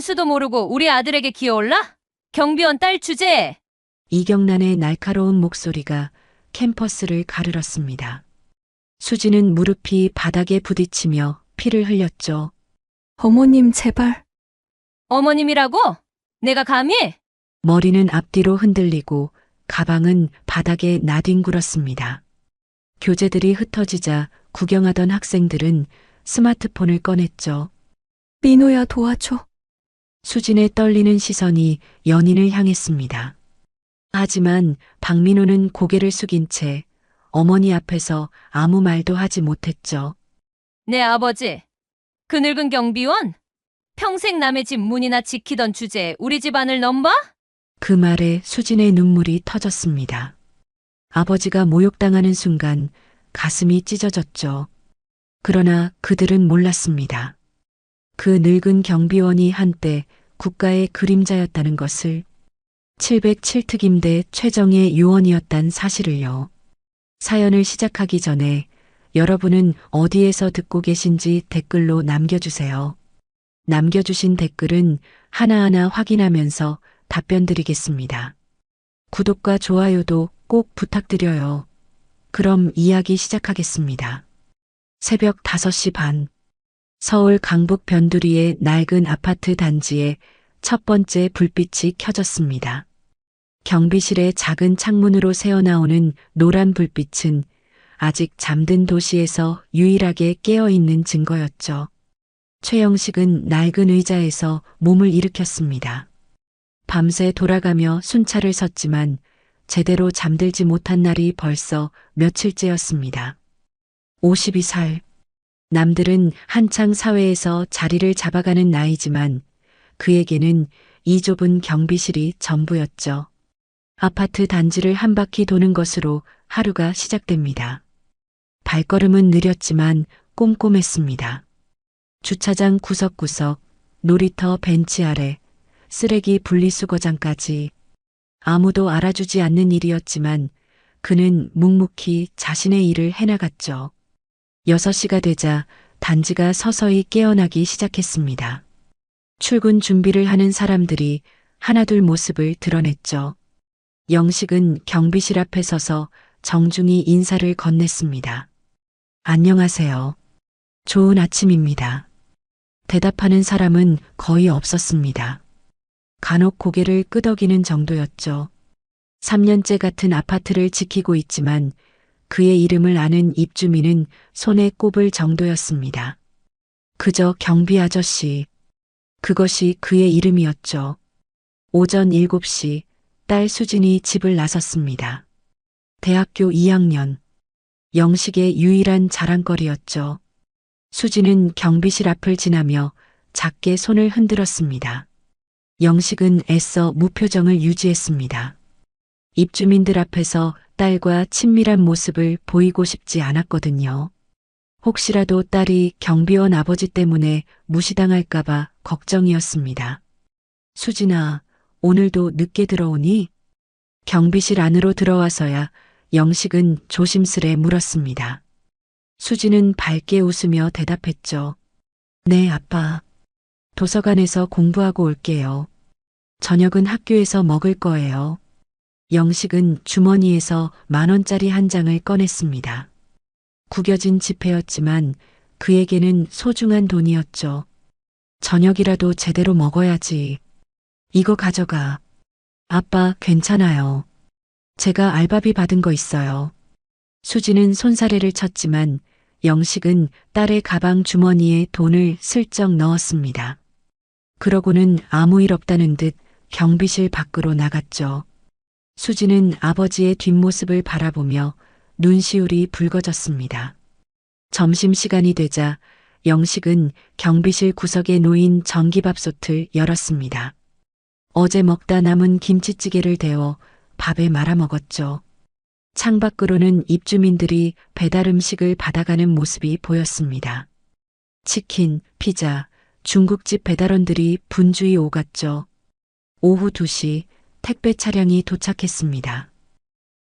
뉴스도 모르고 우리 아들에게 기어올라? 경비원 딸 주제에. 이경란의 날카로운 목소리가 캠퍼스를 가르렀습니다. 수지는 무릎이 바닥에 부딪히며 피를 흘렸죠. 어머님, 제발. 어머님이라고? 내가 감히? 머리는 앞뒤로 흔들리고 가방은 바닥에 나뒹굴었습니다. 교재들이 흩어지자 구경하던 학생들은 스마트폰을 꺼냈죠. 민호야, 도와줘. 수진의 떨리는 시선이 연인을 향했습니다. 하지만 박민호는 고개를 숙인 채 어머니 앞에서 아무 말도 하지 못했죠. 내 아버지. 그 늙은 경비원? 평생 남의 집 문이나 지키던 주제에 우리 집안을 넘봐? 그 말에 수진의 눈물이 터졌습니다. 아버지가 모욕당하는 순간 가슴이 찢어졌죠. 그러나 그들은 몰랐습니다. 그 늙은 경비원이 한때 국가의 그림자였다는 것을, 707특임대 최정예 요원이었단 사실을요. 사연을 시작하기 전에 여러분은 어디에서 듣고 계신지 댓글로 남겨주세요. 남겨주신 댓글은 하나하나 확인하면서 답변 드리겠습니다. 구독과 좋아요도 꼭 부탁드려요. 그럼 이야기 시작하겠습니다. 새벽 5시 반. 서울 강북 변두리의 낡은 아파트 단지에 첫 번째 불빛이 켜졌습니다. 경비실의 작은 창문으로 새어나오는 노란 불빛은 아직 잠든 도시에서 유일하게 깨어있는 증거였죠. 최영식은 낡은 의자에서 몸을 일으켰습니다. 밤새 돌아가며 순찰을 섰지만 제대로 잠들지 못한 날이 벌써 며칠째였습니다. 52살. 남들은 한창 사회에서 자리를 잡아가는 나이지만 그에게는 이 좁은 경비실이 전부였죠. 아파트 단지를 한 바퀴 도는 것으로 하루가 시작됩니다. 발걸음은 느렸지만 꼼꼼했습니다. 주차장 구석구석, 놀이터 벤치 아래, 쓰레기 분리수거장까지 아무도 알아주지 않는 일이었지만 그는 묵묵히 자신의 일을 해나갔죠. 6시가 되자 단지가 서서히 깨어나기 시작했습니다. 출근 준비를 하는 사람들이 하나둘 모습을 드러냈죠. 영식은 경비실 앞에 서서 정중히 인사를 건넸습니다. 안녕하세요. 좋은 아침입니다. 대답하는 사람은 거의 없었습니다. 간혹 고개를 끄덕이는 정도였죠. 3년째 같은 아파트를 지키고 있지만 그의 이름을 아는 입주민은 손에 꼽을 정도였습니다. 그저 경비 아저씨. 그것이 그의 이름이었죠. 오전 7시 딸 수진이 집을 나섰습니다. 대학교 2학년. 영식의 유일한 자랑거리였죠. 수진은 경비실 앞을 지나며 작게 손을 흔들었습니다. 영식은 애써 무표정을 유지했습니다. 입주민들 앞에서 딸과 친밀한 모습을 보이고 싶지 않았거든요. 혹시라도 딸이 경비원 아버지 때문에 무시당할까봐 걱정이었습니다. 수진아, 오늘도 늦게 들어오니? 경비실 안으로 들어와서야 영식은 조심스레 물었습니다. 수진은 밝게 웃으며 대답했죠. 네, 아빠. 도서관에서 공부하고 올게요. 저녁은 학교에서 먹을 거예요. 영식은 주머니에서 10,000원짜리 한 장을 꺼냈습니다. 구겨진 지폐였지만 그에게는 소중한 돈이었죠. 저녁이라도 제대로 먹어야지. 이거 가져가. 아빠, 괜찮아요. 제가 알바비 받은 거 있어요. 수지는 손사래를 쳤지만 영식은 딸의 가방 주머니에 돈을 슬쩍 넣었습니다. 그러고는 아무 일 없다는 듯 경비실 밖으로 나갔죠. 수지는 아버지의 뒷모습을 바라보며 눈시울이 붉어졌습니다. 점심시간이 되자 영식은 경비실 구석에 놓인 전기밥솥을 열었습니다. 어제 먹다 남은 김치찌개를 데워 밥에 말아 먹었죠. 창밖으로는 입주민들이 배달 음식을 받아가는 모습이 보였습니다. 치킨, 피자, 중국집 배달원들이 분주히 오갔죠. 오후 2시 택배 차량이 도착했습니다.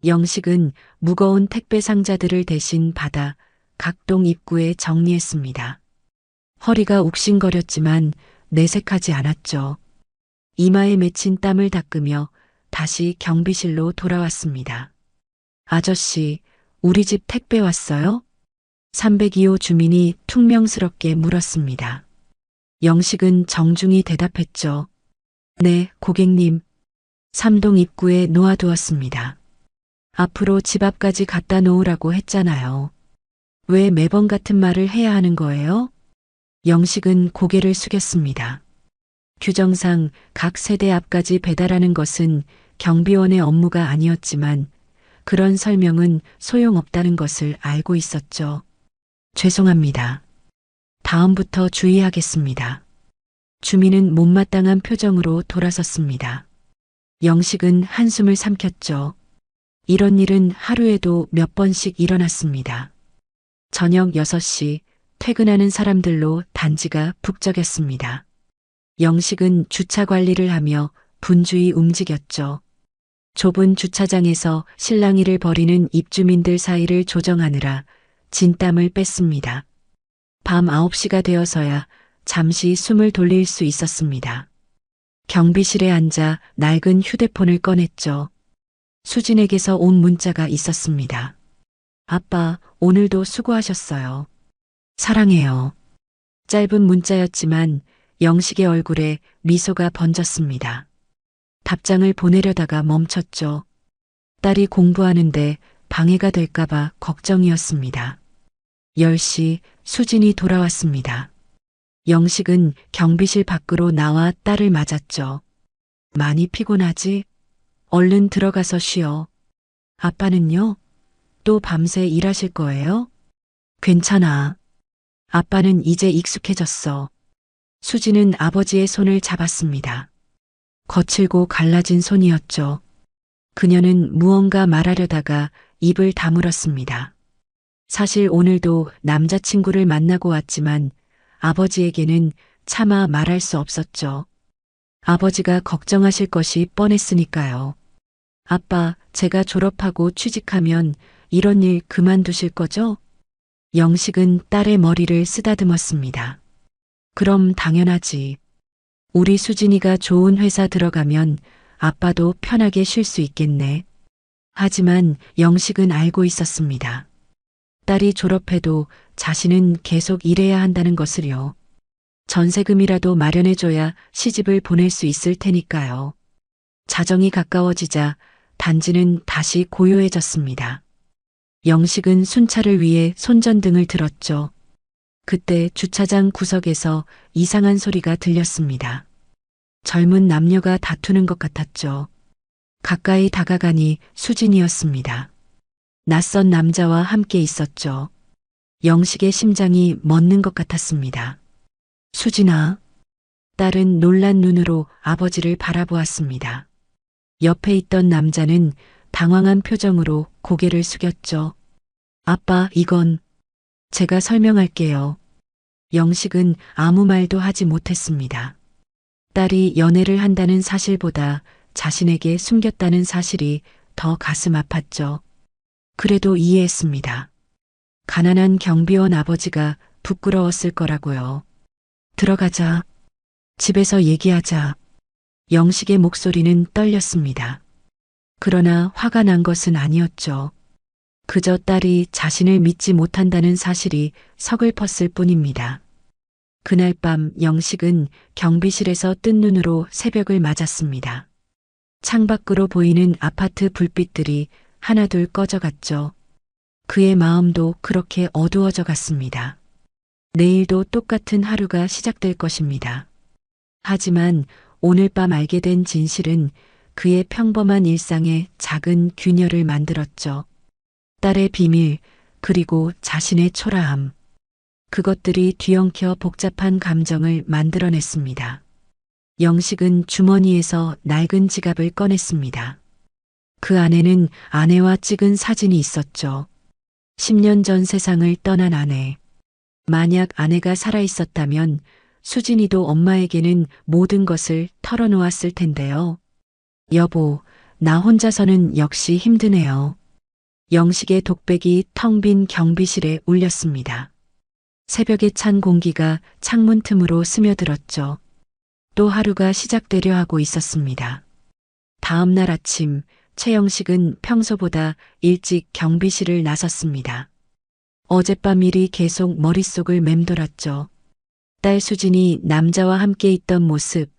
영식은 무거운 택배 상자들을 대신 받아 각 동 입구에 정리했습니다. 허리가 욱신거렸지만 내색하지 않았죠. 이마에 맺힌 땀을 닦으며 다시 경비실로 돌아왔습니다. 아저씨, 우리 집 택배 왔어요? 302호 주민이 퉁명스럽게 물었습니다. 영식은 정중히 대답했죠. 네, 고객님. 3동 입구에 놓아두었습니다. 앞으로 집 앞까지 갖다 놓으라고 했잖아요. 왜 매번 같은 말을 해야 하는 거예요? 영식은 고개를 숙였습니다. 규정상 각 세대 앞까지 배달하는 것은 경비원의 업무가 아니었지만 그런 설명은 소용없다는 것을 알고 있었죠. 죄송합니다. 다음부터 주의하겠습니다. 주민은 못마땅한 표정으로 돌아섰습니다. 영식은 한숨을 삼켰죠. 이런 일은 하루에도 몇 번씩 일어났습니다. 저녁 6시 퇴근하는 사람들로 단지가 북적였습니다. 영식은 주차 관리를 하며 분주히 움직였죠. 좁은 주차장에서 실랑이를 벌이는 입주민들 사이를 조정하느라 진땀을 뺐습니다. 밤 9시가 되어서야 잠시 숨을 돌릴 수 있었습니다. 경비실에 앉아 낡은 휴대폰을 꺼냈죠. 수진에게서 온 문자가 있었습니다. 아빠, 오늘도 수고하셨어요. 사랑해요. 짧은 문자였지만 영식의 얼굴에 미소가 번졌습니다. 답장을 보내려다가 멈췄죠. 딸이 공부하는데 방해가 될까봐 걱정이었습니다. 10시 수진이 돌아왔습니다. 영식은 경비실 밖으로 나와 딸을 맞았죠. 많이 피곤하지? 얼른 들어가서 쉬어. 아빠는요? 또 밤새 일하실 거예요? 괜찮아. 아빠는 이제 익숙해졌어. 수진은 아버지의 손을 잡았습니다. 거칠고 갈라진 손이었죠. 그녀는 무언가 말하려다가 입을 다물었습니다. 사실 오늘도 남자친구를 만나고 왔지만 아버지에게는 차마 말할 수 없었죠. 아버지가 걱정하실 것이 뻔했으니까요. 아빠, 제가 졸업하고 취직하면 이런 일 그만두실 거죠? 영식은 딸의 머리를 쓰다듬었습니다. 그럼 당연하지. 우리 수진이가 좋은 회사 들어가면 아빠도 편하게 쉴 수 있겠네. 하지만 영식은 알고 있었습니다. 딸이 졸업해도 자신은 계속 일해야 한다는 것을요. 전세금이라도 마련해줘야 시집을 보낼 수 있을 테니까요. 자정이 가까워지자 단지는 다시 고요해졌습니다. 영식은 순찰을 위해 손전등을 들었죠. 그때 주차장 구석에서 이상한 소리가 들렸습니다. 젊은 남녀가 다투는 것 같았죠. 가까이 다가가니 수진이었습니다. 낯선 남자와 함께 있었죠. 영식의 심장이 멎는 것 같았습니다. 수진아. 딸은 놀란 눈으로 아버지를 바라보았습니다. 옆에 있던 남자는 당황한 표정으로 고개를 숙였죠. 아빠, 이건 제가 설명할게요. 영식은 아무 말도 하지 못했습니다. 딸이 연애를 한다는 사실보다 자신에게 숨겼다는 사실이 더 가슴 아팠죠. 그래도 이해했습니다. 가난한 경비원 아버지가 부끄러웠을 거라고요. 들어가자. 집에서 얘기하자. 영식의 목소리는 떨렸습니다. 그러나 화가 난 것은 아니었죠. 그저 딸이 자신을 믿지 못한다는 사실이 서글펐을 뿐입니다. 그날 밤 영식은 경비실에서 뜬 눈으로 새벽을 맞았습니다. 창밖으로 보이는 아파트 불빛들이 하나둘 꺼져갔죠. 그의 마음도 그렇게 어두워져 갔습니다. 내일도 똑같은 하루가 시작될 것입니다. 하지만 오늘 밤 알게 된 진실은 그의 평범한 일상에 작은 균열을 만들었죠. 딸의 비밀, 그리고 자신의 초라함. 그것들이 뒤엉켜 복잡한 감정을 만들어냈습니다. 영식은 주머니에서 낡은 지갑을 꺼냈습니다. 그 안에는 아내와 찍은 사진이 있었죠. 10년 전 세상을 떠난 아내. 만약 아내가 살아있었다면 수진이도 엄마에게는 모든 것을 털어놓았을 텐데요. 여보, 나 혼자서는 역시 힘드네요. 영식의 독백이 텅 빈 경비실에 울렸습니다. 새벽의 찬 공기가 창문 틈으로 스며들었죠. 또 하루가 시작되려 하고 있었습니다. 다음 날 아침 최영식은 평소보다 일찍 경비실을 나섰습니다. 어젯밤 일이 계속 머릿속을 맴돌았죠. 딸 수진이 남자와 함께 있던 모습,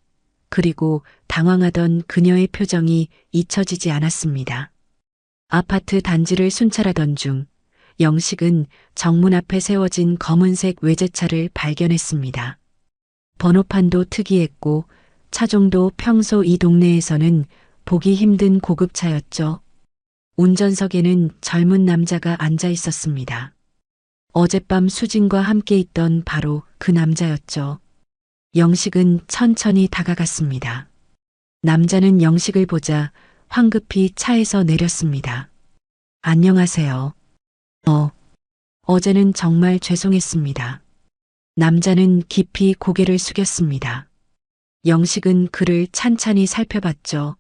그리고 당황하던 그녀의 표정이 잊혀지지 않았습니다. 아파트 단지를 순찰하던 중 영식은 정문 앞에 세워진 검은색 외제차를 발견했습니다. 번호판도 특이했고 차종도 평소 이 동네에서는 보기 힘든 고급차였죠. 운전석에는 젊은 남자가 앉아 있었습니다. 어젯밤 수진과 함께 있던 바로 그 남자였죠. 영식은 천천히 다가갔습니다. 남자는 영식을 보자 황급히 차에서 내렸습니다. 안녕하세요. 어제는 정말 죄송했습니다. 남자는 깊이 고개를 숙였습니다. 영식은 그를 찬찬히 살펴봤죠.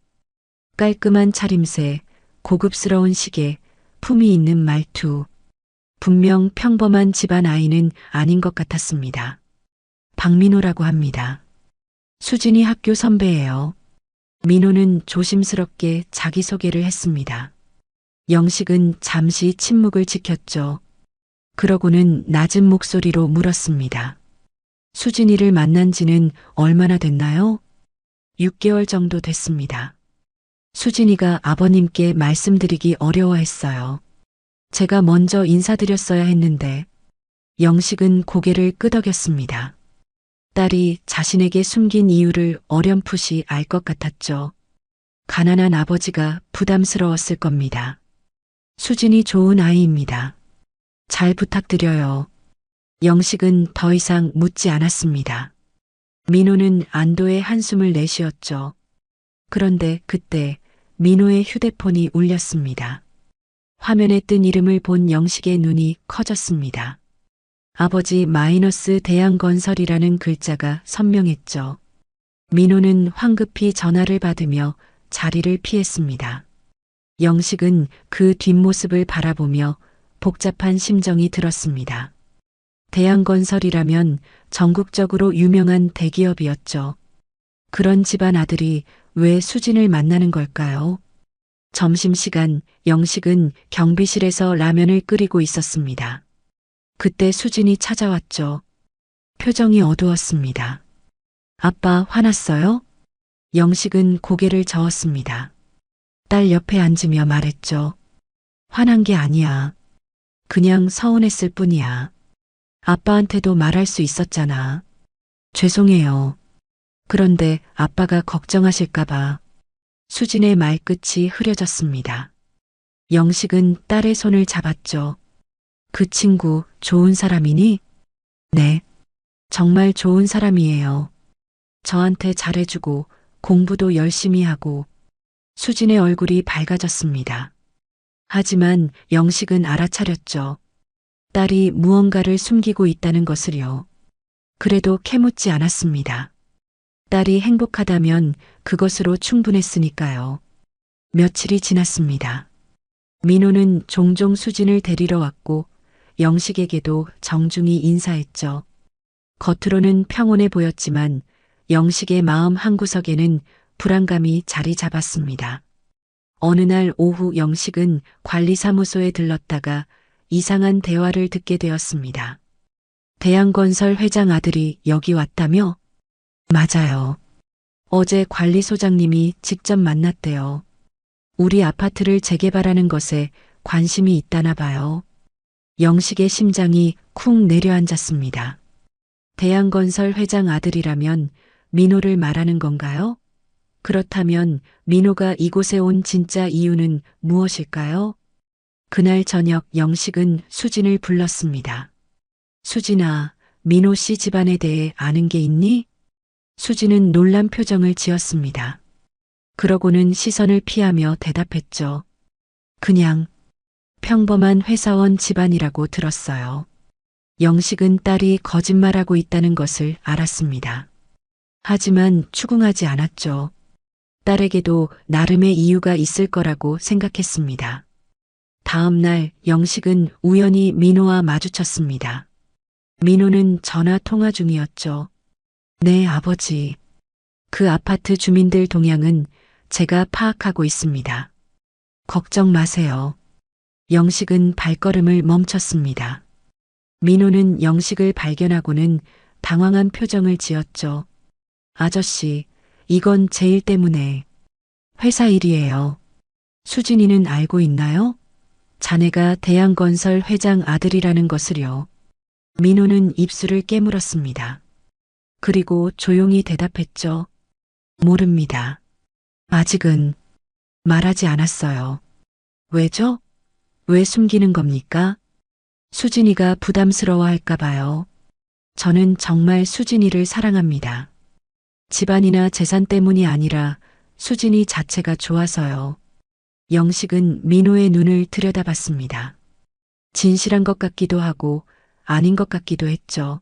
깔끔한 차림새, 고급스러운 시계, 품위 있는 말투. 분명 평범한 집안 아이는 아닌 것 같았습니다. 박민호라고 합니다. 수진이 학교 선배예요. 민호는 조심스럽게 자기소개를 했습니다. 영식은 잠시 침묵을 지켰죠. 그러고는 낮은 목소리로 물었습니다. 수진이를 만난 지는 얼마나 됐나요? 6개월 정도 됐습니다. 수진이가 아버님께 말씀드리기 어려워했어요. 제가 먼저 인사드렸어야 했는데 영식은 고개를 끄덕였습니다. 딸이 자신에게 숨긴 이유를 어렴풋이 알 것 같았죠. 가난한 아버지가 부담스러웠을 겁니다. 수진이 좋은 아이입니다. 잘 부탁드려요. 영식은 더 이상 묻지 않았습니다. 민호는 안도의 한숨을 내쉬었죠. 그런데 그때 민호의 휴대폰이 울렸습니다. 화면에 뜬 이름을 본 영식의 눈이 커졌습니다. 아버지 마이너스 대양건설이라는 글자가 선명했죠. 민호는 황급히 전화를 받으며 자리를 피했습니다. 영식은 그 뒷모습을 바라보며 복잡한 심정이 들었습니다. 대양건설이라면 전국적으로 유명한 대기업이었죠. 그런 집안 아들이 왜 수진을 만나는 걸까요? 점심시간 영식은 경비실에서 라면을 끓이고 있었습니다. 그때 수진이 찾아왔죠. 표정이 어두웠습니다. 아빠 화났어요? 영식은 고개를 저었습니다. 딸 옆에 앉으며 말했죠. 화난 게 아니야. 그냥 서운했을 뿐이야. 아빠한테도 말할 수 있었잖아. 죄송해요. 그런데 아빠가 걱정하실까봐. 수진의 말끝이 흐려졌습니다. 영식은 딸의 손을 잡았죠. 그 친구 좋은 사람이니? 네. 정말 좋은 사람이에요. 저한테 잘해주고 공부도 열심히 하고. 수진의 얼굴이 밝아졌습니다. 하지만 영식은 알아차렸죠. 딸이 무언가를 숨기고 있다는 것을요. 그래도 캐묻지 않았습니다. 딸이 행복하다면 그것으로 충분했으니까요. 며칠이 지났습니다. 민호는 종종 수진을 데리러 왔고 영식에게도 정중히 인사했죠. 겉으로는 평온해 보였지만 영식의 마음 한구석에는 불안감이 자리 잡았습니다. 어느 날 오후 영식은 관리사무소에 들렀다가 이상한 대화를 듣게 되었습니다. 대양건설 회장 아들이 여기 왔다며? 맞아요. 어제 관리소장님이 직접 만났대요. 우리 아파트를 재개발하는 것에 관심이 있다나 봐요. 영식의 심장이 쿵 내려앉았습니다. 대양건설 회장 아들이라면 민호를 말하는 건가요? 그렇다면 민호가 이곳에 온 진짜 이유는 무엇일까요? 그날 저녁 영식은 수진을 불렀습니다. 수진아, 민호 씨 집안에 대해 아는 게 있니? 수진은 놀란 표정을 지었습니다. 그러고는 시선을 피하며 대답했죠. 그냥 평범한 회사원 집안이라고 들었어요. 영식은 딸이 거짓말하고 있다는 것을 알았습니다. 하지만 추궁하지 않았죠. 딸에게도 나름의 이유가 있을 거라고 생각했습니다. 다음 날 영식은 우연히 민호와 마주쳤습니다. 민호는 전화 통화 중이었죠. 네, 아버지. 그 아파트 주민들 동향은 제가 파악하고 있습니다. 걱정 마세요. 영식은 발걸음을 멈췄습니다. 민호는 영식을 발견하고는 당황한 표정을 지었죠. 아저씨, 이건 제 일 때문에. 회사 일이에요. 수진이는 알고 있나요? 자네가 대양건설 회장 아들이라는 것을요. 민호는 입술을 깨물었습니다. 그리고 조용히 대답했죠. 모릅니다. 아직은 말하지 않았어요. 왜죠? 왜 숨기는 겁니까? 수진이가 부담스러워할까 봐요. 저는 정말 수진이를 사랑합니다. 집안이나 재산 때문이 아니라 수진이 자체가 좋아서요. 영식은 민호의 눈을 들여다봤습니다. 진실한 것 같기도 하고 아닌 것 같기도 했죠.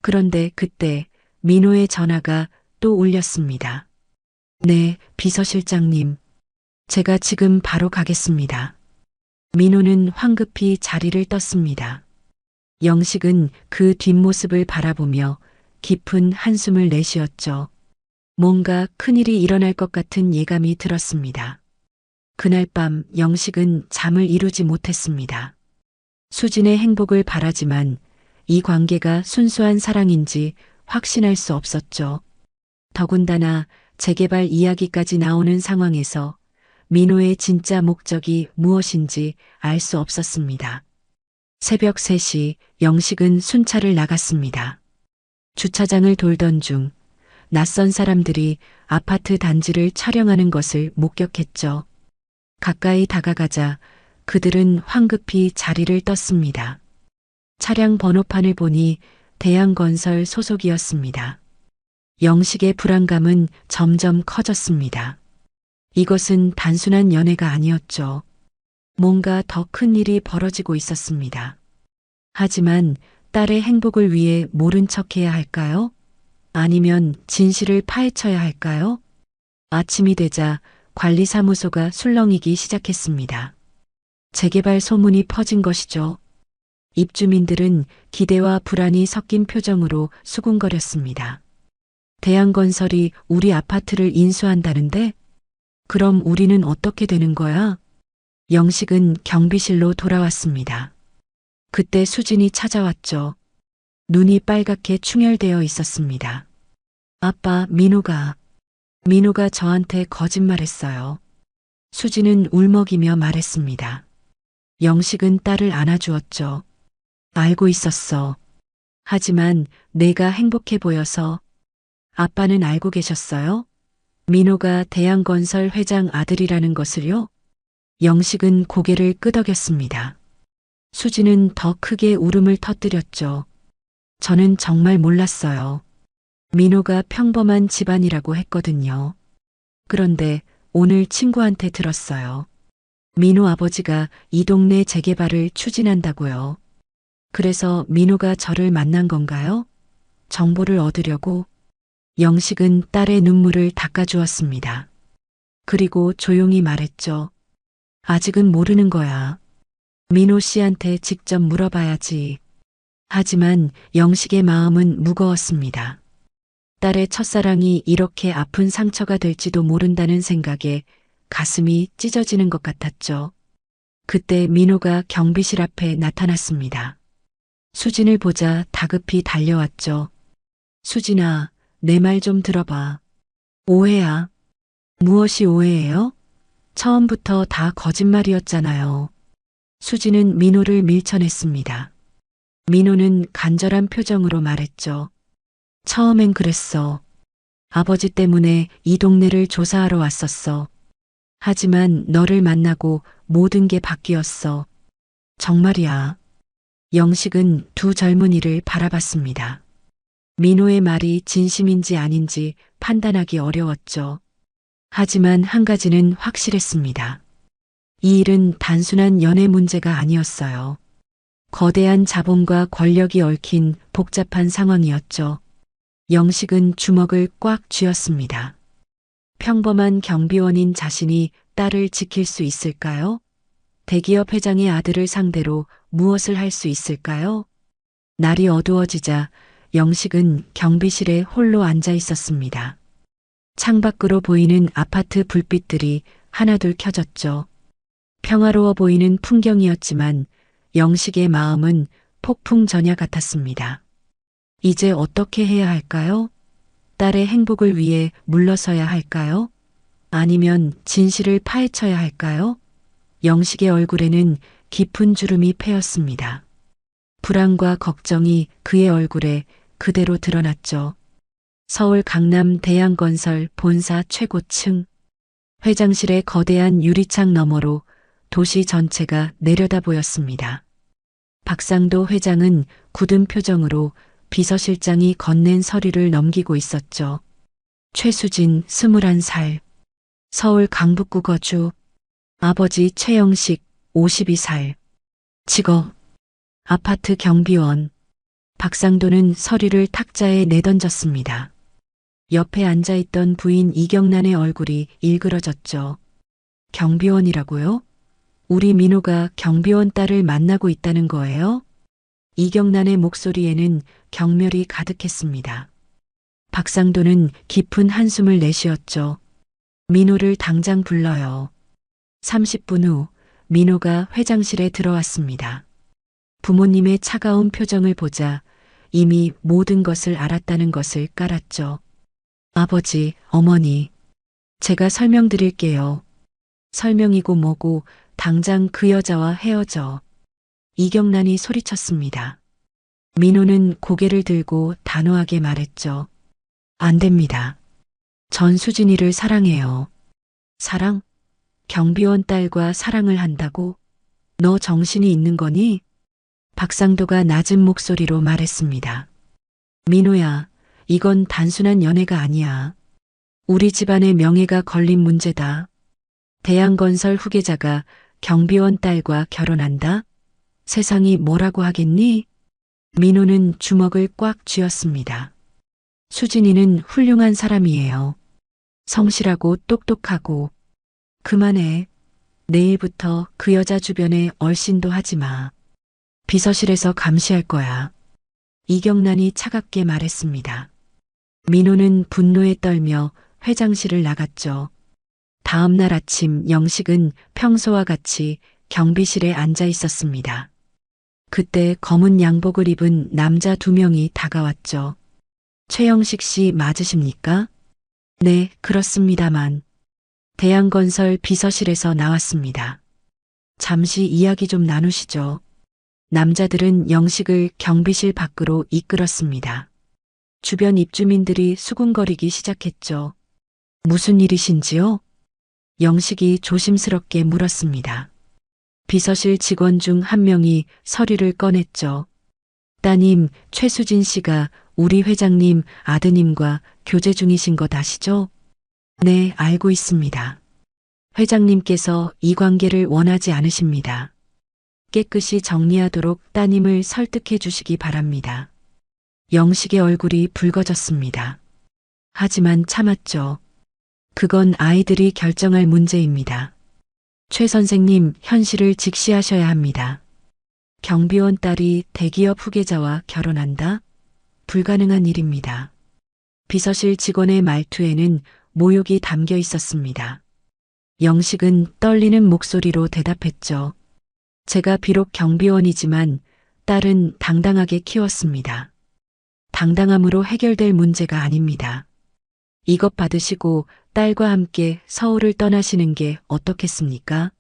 그런데 그때 민호의 전화가 또 울렸습니다. 네, 비서실장님. 제가 지금 바로 가겠습니다. 민호는 황급히 자리를 떴습니다. 영식은 그 뒷모습을 바라보며 깊은 한숨을 내쉬었죠. 뭔가 큰일이 일어날 것 같은 예감이 들었습니다. 그날 밤 영식은 잠을 이루지 못했습니다. 수진의 행복을 바라지만 이 관계가 순수한 사랑인지 확신할 수 없었죠. 더군다나 재개발 이야기까지 나오는 상황에서 민호의 진짜 목적이 무엇인지 알 수 없었습니다. 새벽 3시 영식은 순찰을 나갔습니다. 주차장을 돌던 중 낯선 사람들이 아파트 단지를 촬영하는 것을 목격했죠. 가까이 다가가자 그들은 황급히 자리를 떴습니다. 차량 번호판을 보니 대양건설 소속이었습니다. 영식의 불안감은 점점 커졌습니다. 이것은 단순한 연애가 아니었죠. 뭔가 더 큰 일이 벌어지고 있었습니다. 하지만 딸의 행복을 위해 모른 척해야 할까요? 아니면 진실을 파헤쳐야 할까요? 아침이 되자 관리사무소가 술렁이기 시작했습니다. 재개발 소문이 퍼진 것이죠. 입주민들은 기대와 불안이 섞인 표정으로 수군거렸습니다. 대양건설이 우리 아파트를 인수한다는데? 그럼 우리는 어떻게 되는 거야? 영식은 경비실로 돌아왔습니다. 그때 수진이 찾아왔죠. 눈이 빨갛게 충혈되어 있었습니다. 아빠, 민호가 저한테 거짓말했어요. 수진은 울먹이며 말했습니다. 영식은 딸을 안아주었죠. 알고 있었어. 하지만 내가 행복해 보여서. 아빠는 알고 계셨어요? 민호가 대양건설 회장 아들이라는 것을요? 영식은 고개를 끄덕였습니다. 수진은 더 크게 울음을 터뜨렸죠. 저는 정말 몰랐어요. 민호가 평범한 집안이라고 했거든요. 그런데 오늘 친구한테 들었어요. 민호 아버지가 이 동네 재개발을 추진한다고요. 그래서 민호가 저를 만난 건가요? 정보를 얻으려고? 영식은 딸의 눈물을 닦아주었습니다. 그리고 조용히 말했죠. 아직은 모르는 거야. 민호 씨한테 직접 물어봐야지. 하지만 영식의 마음은 무거웠습니다. 딸의 첫사랑이 이렇게 아픈 상처가 될지도 모른다는 생각에 가슴이 찢어지는 것 같았죠. 그때 민호가 경비실 앞에 나타났습니다. 수진을 보자 다급히 달려왔죠. 수진아, 내 말 좀 들어봐. 오해야. 무엇이 오해예요? 처음부터 다 거짓말이었잖아요. 수진은 민호를 밀쳐냈습니다. 민호는 간절한 표정으로 말했죠. 처음엔 그랬어. 아버지 때문에 이 동네를 조사하러 왔었어. 하지만 너를 만나고 모든 게 바뀌었어. 정말이야. 영식은 두 젊은이를 바라봤습니다. 민호의 말이 진심인지 아닌지 판단하기 어려웠죠. 하지만 한 가지는 확실했습니다. 이 일은 단순한 연애 문제가 아니었어요. 거대한 자본과 권력이 얽힌 복잡한 상황이었죠. 영식은 주먹을 꽉 쥐었습니다. 평범한 경비원인 자신이 딸을 지킬 수 있을까요? 대기업 회장의 아들을 상대로 무엇을 할 수 있을까요? 날이 어두워지자 영식은 경비실에 홀로 앉아 있었습니다. 창밖으로 보이는 아파트 불빛들이 하나둘 켜졌죠. 평화로워 보이는 풍경이었지만 영식의 마음은 폭풍 전야 같았습니다. 이제 어떻게 해야 할까요? 딸의 행복을 위해 물러서야 할까요? 아니면 진실을 파헤쳐야 할까요? 영식의 얼굴에는 깊은 주름이 패였습니다. 불안과 걱정이 그의 얼굴에 그대로 드러났죠. 서울 강남 대양건설 본사 최고층. 회장실의 거대한 유리창 너머로 도시 전체가 내려다 보였습니다. 박상도 회장은 굳은 표정으로 비서실장이 건넨 서류를 넘기고 있었죠. 최수진 21살. 서울 강북구 거주. 아버지 최영식 52살. 직업. 아파트 경비원. 박상도는 서류를 탁자에 내던졌습니다. 옆에 앉아있던 부인 이경란의 얼굴이 일그러졌죠. 경비원이라고요? 우리 민호가 경비원 딸을 만나고 있다는 거예요? 이경란의 목소리에는 경멸이 가득했습니다. 박상도는 깊은 한숨을 내쉬었죠. 민호를 당장 불러요. 30분 후 민호가 회장실에 들어왔습니다. 부모님의 차가운 표정을 보자 이미 모든 것을 알았다는 것을 깔았죠. 아버지, 어머니, 제가 설명드릴게요. 설명이고 뭐고 당장 그 여자와 헤어져. 이경란이 소리쳤습니다. 민호는 고개를 들고 단호하게 말했죠. 안 됩니다. 전 수진이를 사랑해요. 사랑? 경비원 딸과 사랑을 한다고? 너 정신이 있는 거니? 박상도가 낮은 목소리로 말했습니다. 민호야, 이건 단순한 연애가 아니야. 우리 집안의 명예가 걸린 문제다. 대양건설 후계자가 경비원 딸과 결혼한다? 세상이 뭐라고 하겠니? 민호는 주먹을 꽉 쥐었습니다. 수진이는 훌륭한 사람이에요. 성실하고 똑똑하고. 그만해. 내일부터 그 여자 주변에 얼씬도 하지 마. 비서실에서 감시할 거야. 이경란이 차갑게 말했습니다. 민호는 분노에 떨며 회장실을 나갔죠. 다음 날 아침 영식은 평소와 같이 경비실에 앉아 있었습니다. 그때 검은 양복을 입은 남자 2명이 다가왔죠. 최영식 씨 맞으십니까? 네, 그렇습니다만. 대양건설 비서실에서 나왔습니다. 잠시 이야기 좀 나누시죠. 남자들은 영식을 경비실 밖으로 이끌었습니다. 주변 입주민들이 수군거리기 시작했죠. 무슨 일이신지요? 영식이 조심스럽게 물었습니다. 비서실 직원 중 한 명이 서류를 꺼냈죠. 따님, 최수진 씨가 우리 회장님 아드님과 교제 중이신 것 아시죠? 네, 알고 있습니다. 회장님께서 이 관계를 원하지 않으십니다. 깨끗이 정리하도록 따님을 설득해 주시기 바랍니다. 영식의 얼굴이 붉어졌습니다. 하지만 참았죠. 그건 아이들이 결정할 문제입니다. 최 선생님, 현실을 직시하셔야 합니다. 경비원 딸이 대기업 후계자와 결혼한다? 불가능한 일입니다. 비서실 직원의 말투에는 모욕이 담겨 있었습니다. 영식은 떨리는 목소리로 대답했죠. 제가 비록 경비원이지만 딸은 당당하게 키웠습니다. 당당함으로 해결될 문제가 아닙니다. 이것 받으시고 딸과 함께 서울을 떠나시는 게 어떻겠습니까?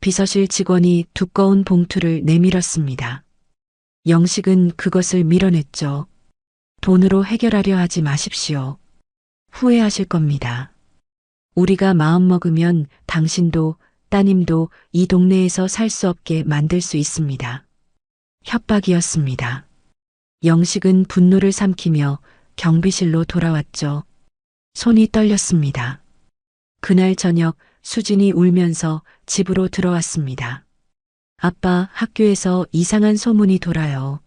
비서실 직원이 두꺼운 봉투를 내밀었습니다. 영식은 그것을 밀어냈죠. 돈으로 해결하려 하지 마십시오. 후회하실 겁니다. 우리가 마음먹으면 당신도 따님도 이 동네에서 살 수 없게 만들 수 있습니다. 협박이었습니다. 영식은 분노를 삼키며 경비실로 돌아왔죠. 손이 떨렸습니다. 그날 저녁 수진이 울면서 집으로 들어왔습니다. 아빠, 학교에서 이상한 소문이 돌아요.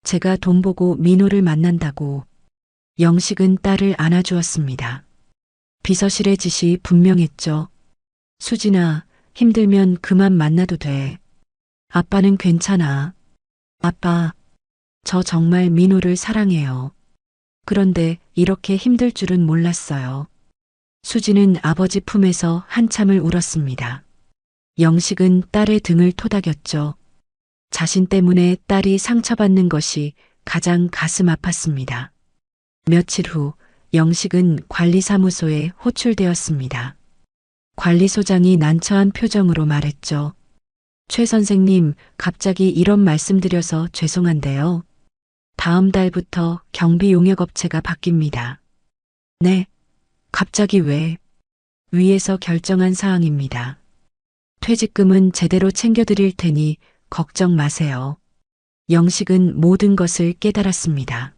제가 돈 보고 민호를 만난다고. 영식은 딸을 안아주었습니다. 비서실의 지시 분명했죠. 수진아, 힘들면 그만 만나도 돼. 아빠는 괜찮아. 아빠, 저 정말 민호를 사랑해요. 그런데 이렇게 힘들 줄은 몰랐어요. 수지는 아버지 품에서 한참을 울었습니다. 영식은 딸의 등을 토닥였죠. 자신 때문에 딸이 상처받는 것이 가장 가슴 아팠습니다. 며칠 후 영식은 관리사무소에 호출되었습니다. 관리소장이 난처한 표정으로 말했죠. 최 선생님, 갑자기 이런 말씀드려서 죄송한데요. 다음 달부터 경비 용역업체가 바뀝니다. 네, 갑자기 왜? 위에서 결정한 사항입니다. 퇴직금은 제대로 챙겨드릴 테니 걱정 마세요. 영식은 모든 것을 깨달았습니다.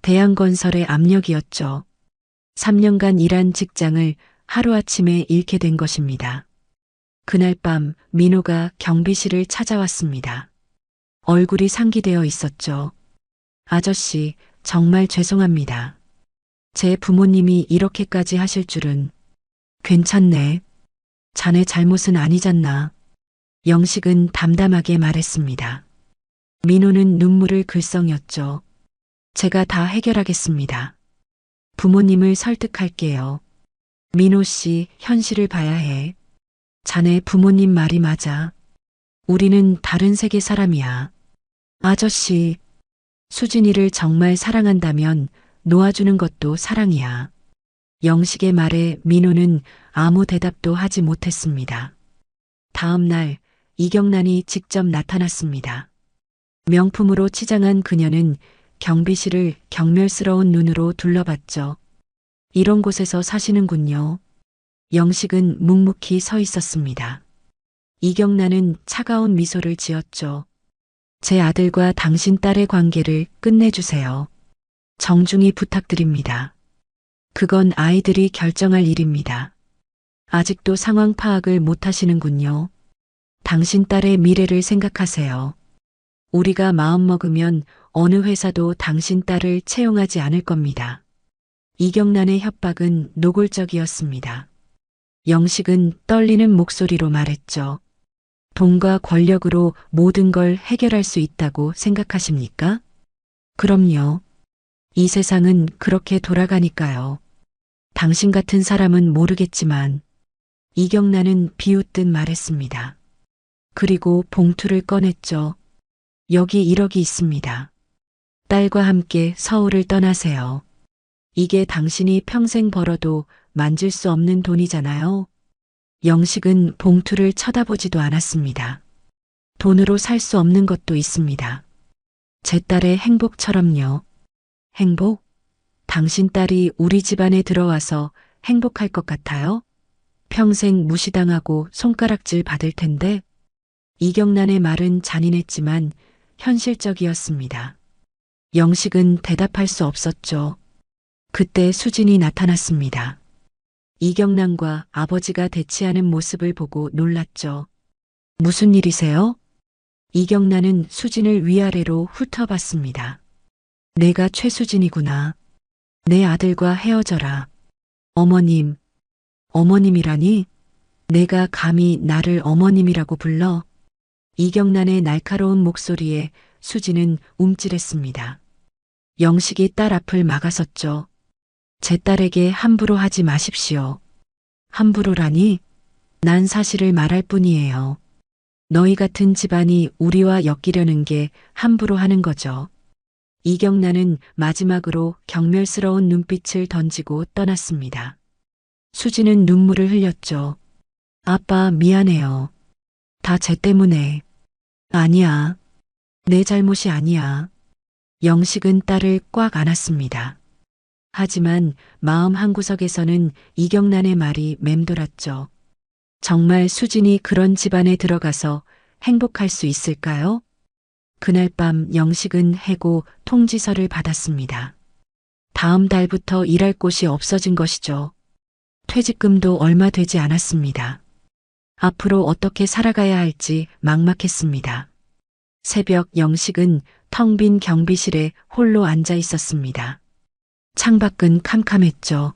대한건설의 압력이었죠. 3년간 일한 직장을 하루아침에 잃게 된 것입니다. 그날 밤 민호가 경비실을 찾아왔습니다. 얼굴이 상기되어 있었죠. 아저씨, 정말 죄송합니다. 제 부모님이 이렇게까지 하실 줄은. 괜찮네. 자네 잘못은 아니잖나. 영식은 담담하게 말했습니다. 민호는 눈물을 글썽였죠. 제가 다 해결하겠습니다. 부모님을 설득할게요. 민호 씨, 현실을 봐야 해. 자네 부모님 말이 맞아. 우리는 다른 세계 사람이야. 아저씨, 수진이를 정말 사랑한다면 놓아주는 것도 사랑이야. 영식의 말에 민호는 아무 대답도 하지 못했습니다. 다음 날 이경란이 직접 나타났습니다. 명품으로 치장한 그녀는 경비실을 경멸스러운 눈으로 둘러봤죠. 이런 곳에서 사시는군요. 영식은 묵묵히 서 있었습니다. 이경란은 차가운 미소를 지었죠. 제 아들과 당신 딸의 관계를 끝내주세요. 정중히 부탁드립니다. 그건 아이들이 결정할 일입니다. 아직도 상황 파악을 못 하시는군요. 당신 딸의 미래를 생각하세요. 우리가 마음먹으면 어느 회사도 당신 딸을 채용하지 않을 겁니다. 이경란의 협박은 노골적이었습니다. 영식은 떨리는 목소리로 말했죠. 돈과 권력으로 모든 걸 해결할 수 있다고 생각하십니까? 그럼요. 이 세상은 그렇게 돌아가니까요. 당신 같은 사람은 모르겠지만 이경란은 비웃듯 말했습니다. 그리고 봉투를 꺼냈죠. 여기 1억이 있습니다. 딸과 함께 서울을 떠나세요. 이게 당신이 평생 벌어도 만질 수 없는 돈이잖아요. 영식은 봉투를 쳐다보지도 않았습니다. 돈으로 살 수 없는 것도 있습니다. 제 딸의 행복처럼요. 행복? 당신 딸이 우리 집안에 들어와서 행복할 것 같아요? 평생 무시당하고 손가락질 받을 텐데. 이경란의 말은 잔인했지만 현실적이었습니다. 영식은 대답할 수 없었죠. 그때 수진이 나타났습니다. 이경란과 아버지가 대치하는 모습을 보고 놀랐죠. 무슨 일이세요? 이경란은 수진을 위아래로 훑어봤습니다. 내가 최수진이구나. 내 아들과 헤어져라. 어머님. 어머님이라니? 내가 감히 나를 어머님이라고 불러? 이경란의 날카로운 목소리에 수진은 움찔했습니다. 영식이 딸 앞을 막아섰죠. 제 딸에게 함부로 하지 마십시오. 함부로라니? 난 사실을 말할 뿐이에요. 너희 같은 집안이 우리와 엮이려는 게 함부로 하는 거죠. 이경란은 마지막으로 경멸스러운 눈빛을 던지고 떠났습니다. 수지는 눈물을 흘렸죠. 아빠, 미안해요. 다 쟤 때문에. 아니야. 내 잘못이 아니야. 영식은 딸을 꽉 안았습니다. 하지만 마음 한구석에서는 이경란의 말이 맴돌았죠. 정말 수진이 그런 집안에 들어가서 행복할 수 있을까요? 그날 밤 영식은 해고 통지서를 받았습니다. 다음 달부터 일할 곳이 없어진 것이죠. 퇴직금도 얼마 되지 않았습니다. 앞으로 어떻게 살아가야 할지 막막했습니다. 새벽 영식은 텅 빈 경비실에 홀로 앉아 있었습니다. 창밖은 캄캄했죠.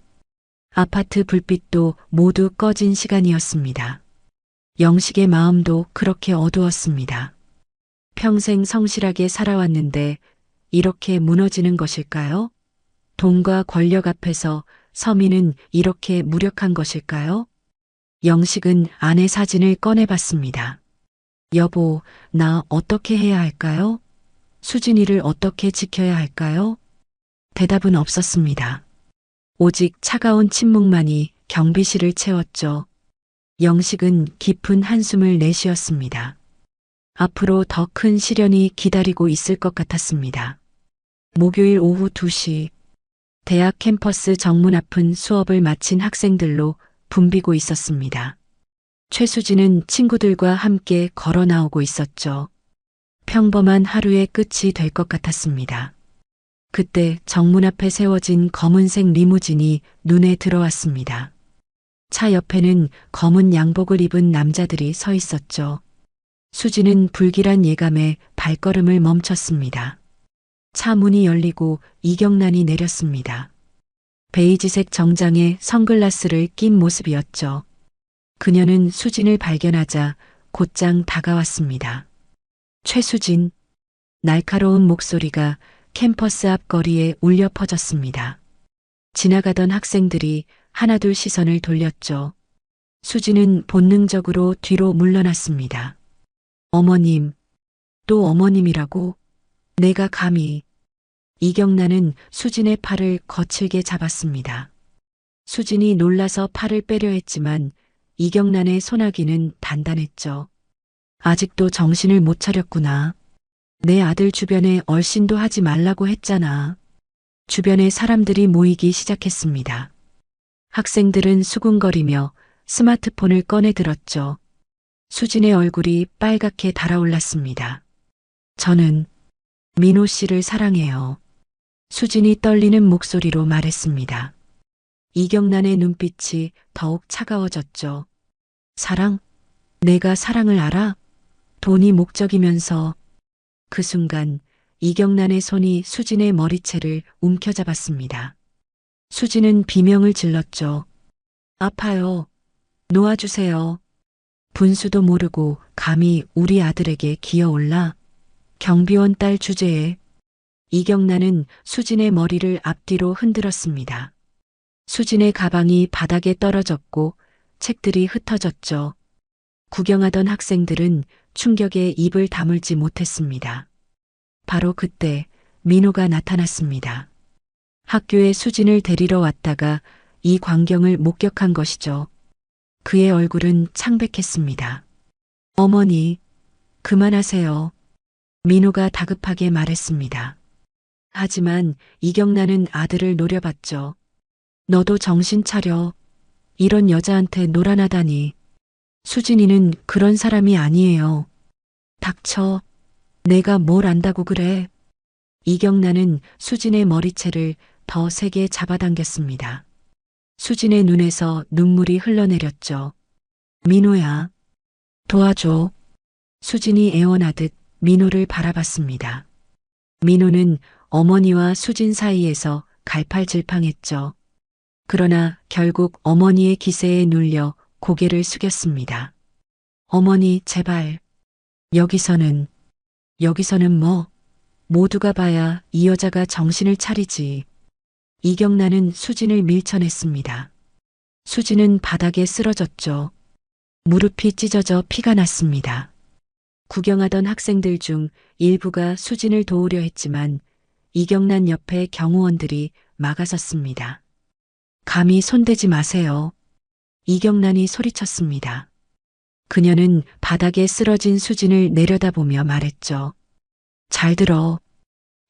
아파트 불빛도 모두 꺼진 시간이었습니다. 영식의 마음도 그렇게 어두웠습니다. 평생 성실하게 살아왔는데 이렇게 무너지는 것일까요? 돈과 권력 앞에서 서민은 이렇게 무력한 것일까요? 영식은 아내 사진을 꺼내봤습니다. 여보, 나 어떻게 해야 할까요? 수진이를 어떻게 지켜야 할까요? 대답은 없었습니다. 오직 차가운 침묵만이 경비실을 채웠죠. 영식은 깊은 한숨을 내쉬었습니다. 앞으로 더 큰 시련이 기다리고 있을 것 같았습니다. 목요일 오후 2시, 대학 캠퍼스 정문 앞은 수업을 마친 학생들로 붐비고 있었습니다. 최수진은 친구들과 함께 걸어 나오고 있었죠. 평범한 하루의 끝이 될 것 같았습니다. 그때 정문 앞에 세워진 검은색 리무진이 눈에 들어왔습니다. 차 옆에는 검은 양복을 입은 남자들이 서 있었죠. 수진은 불길한 예감에 발걸음을 멈췄습니다. 차 문이 열리고 이경란이 내렸습니다. 베이지색 정장에 선글라스를 낀 모습이었죠. 그녀는 수진을 발견하자 곧장 다가왔습니다. 최수진, 날카로운 목소리가 캠퍼스 앞 거리에 울려 퍼졌습니다. 지나가던 학생들이 하나둘 시선을 돌렸죠. 수진은 본능적으로 뒤로 물러났습니다. 어머님, 또 어머님이라고? 내가 감히. 이경란은 수진의 팔을 거칠게 잡았습니다. 수진이 놀라서 팔을 빼려 했지만 이경란의 손아귀는 단단했죠. 아직도 정신을 못 차렸구나. 내 아들 주변에 얼씬도 하지 말라고 했잖아. 주변에 사람들이 모이기 시작했습니다. 학생들은 수군거리며 스마트폰을 꺼내 들었죠. 수진의 얼굴이 빨갛게 달아올랐습니다. 저는 민호 씨를 사랑해요. 수진이 떨리는 목소리로 말했습니다. 이경란의 눈빛이 더욱 차가워졌죠. 사랑? 내가 사랑을 알아? 돈이 목적이면서. 그 순간 이경란의 손이 수진의 머리채를 움켜잡았습니다. 수진은 비명을 질렀죠. 아파요. 놓아주세요. 분수도 모르고 감히 우리 아들에게 기어올라. 경비원 딸 주제에. 이경란은 수진의 머리를 앞뒤로 흔들었습니다. 수진의 가방이 바닥에 떨어졌고 책들이 흩어졌죠. 구경하던 학생들은 충격에 입을 다물지 못했습니다. 바로 그때 민호가 나타났습니다. 학교에 수진을 데리러 왔다가 이 광경을 목격한 것이죠. 그의 얼굴은 창백했습니다. 어머니, 그만하세요. 민호가 다급하게 말했습니다. 하지만 이경란은 아들을 노려봤죠. 너도 정신 차려. 이런 여자한테 놀아나다니. 수진이는 그런 사람이 아니에요. 닥쳐. 내가 뭘 안다고 그래. 이경란은 수진의 머리채를 더 세게 잡아당겼습니다. 수진의 눈에서 눈물이 흘러내렸죠. 민호야. 도와줘. 수진이 애원하듯 민호를 바라봤습니다. 민호는 어머니와 수진 사이에서 갈팔질팡했죠. 그러나 결국 어머니의 기세에 눌려 고개를 숙였습니다. 어머니, 제발. 여기서는 뭐? 모두가 봐야 이 여자가 정신을 차리지. 이경란은 수진을 밀쳐냈습니다. 수진은 바닥에 쓰러졌죠. 무릎이 찢어져 피가 났습니다. 구경하던 학생들 중 일부가 수진을 도우려 했지만 이경란 옆에 경호원들이 막아섰습니다. 감히 손대지 마세요. 이경란이 소리쳤습니다. 그녀는 바닥에 쓰러진 수진을 내려다보며 말했죠. 잘 들어.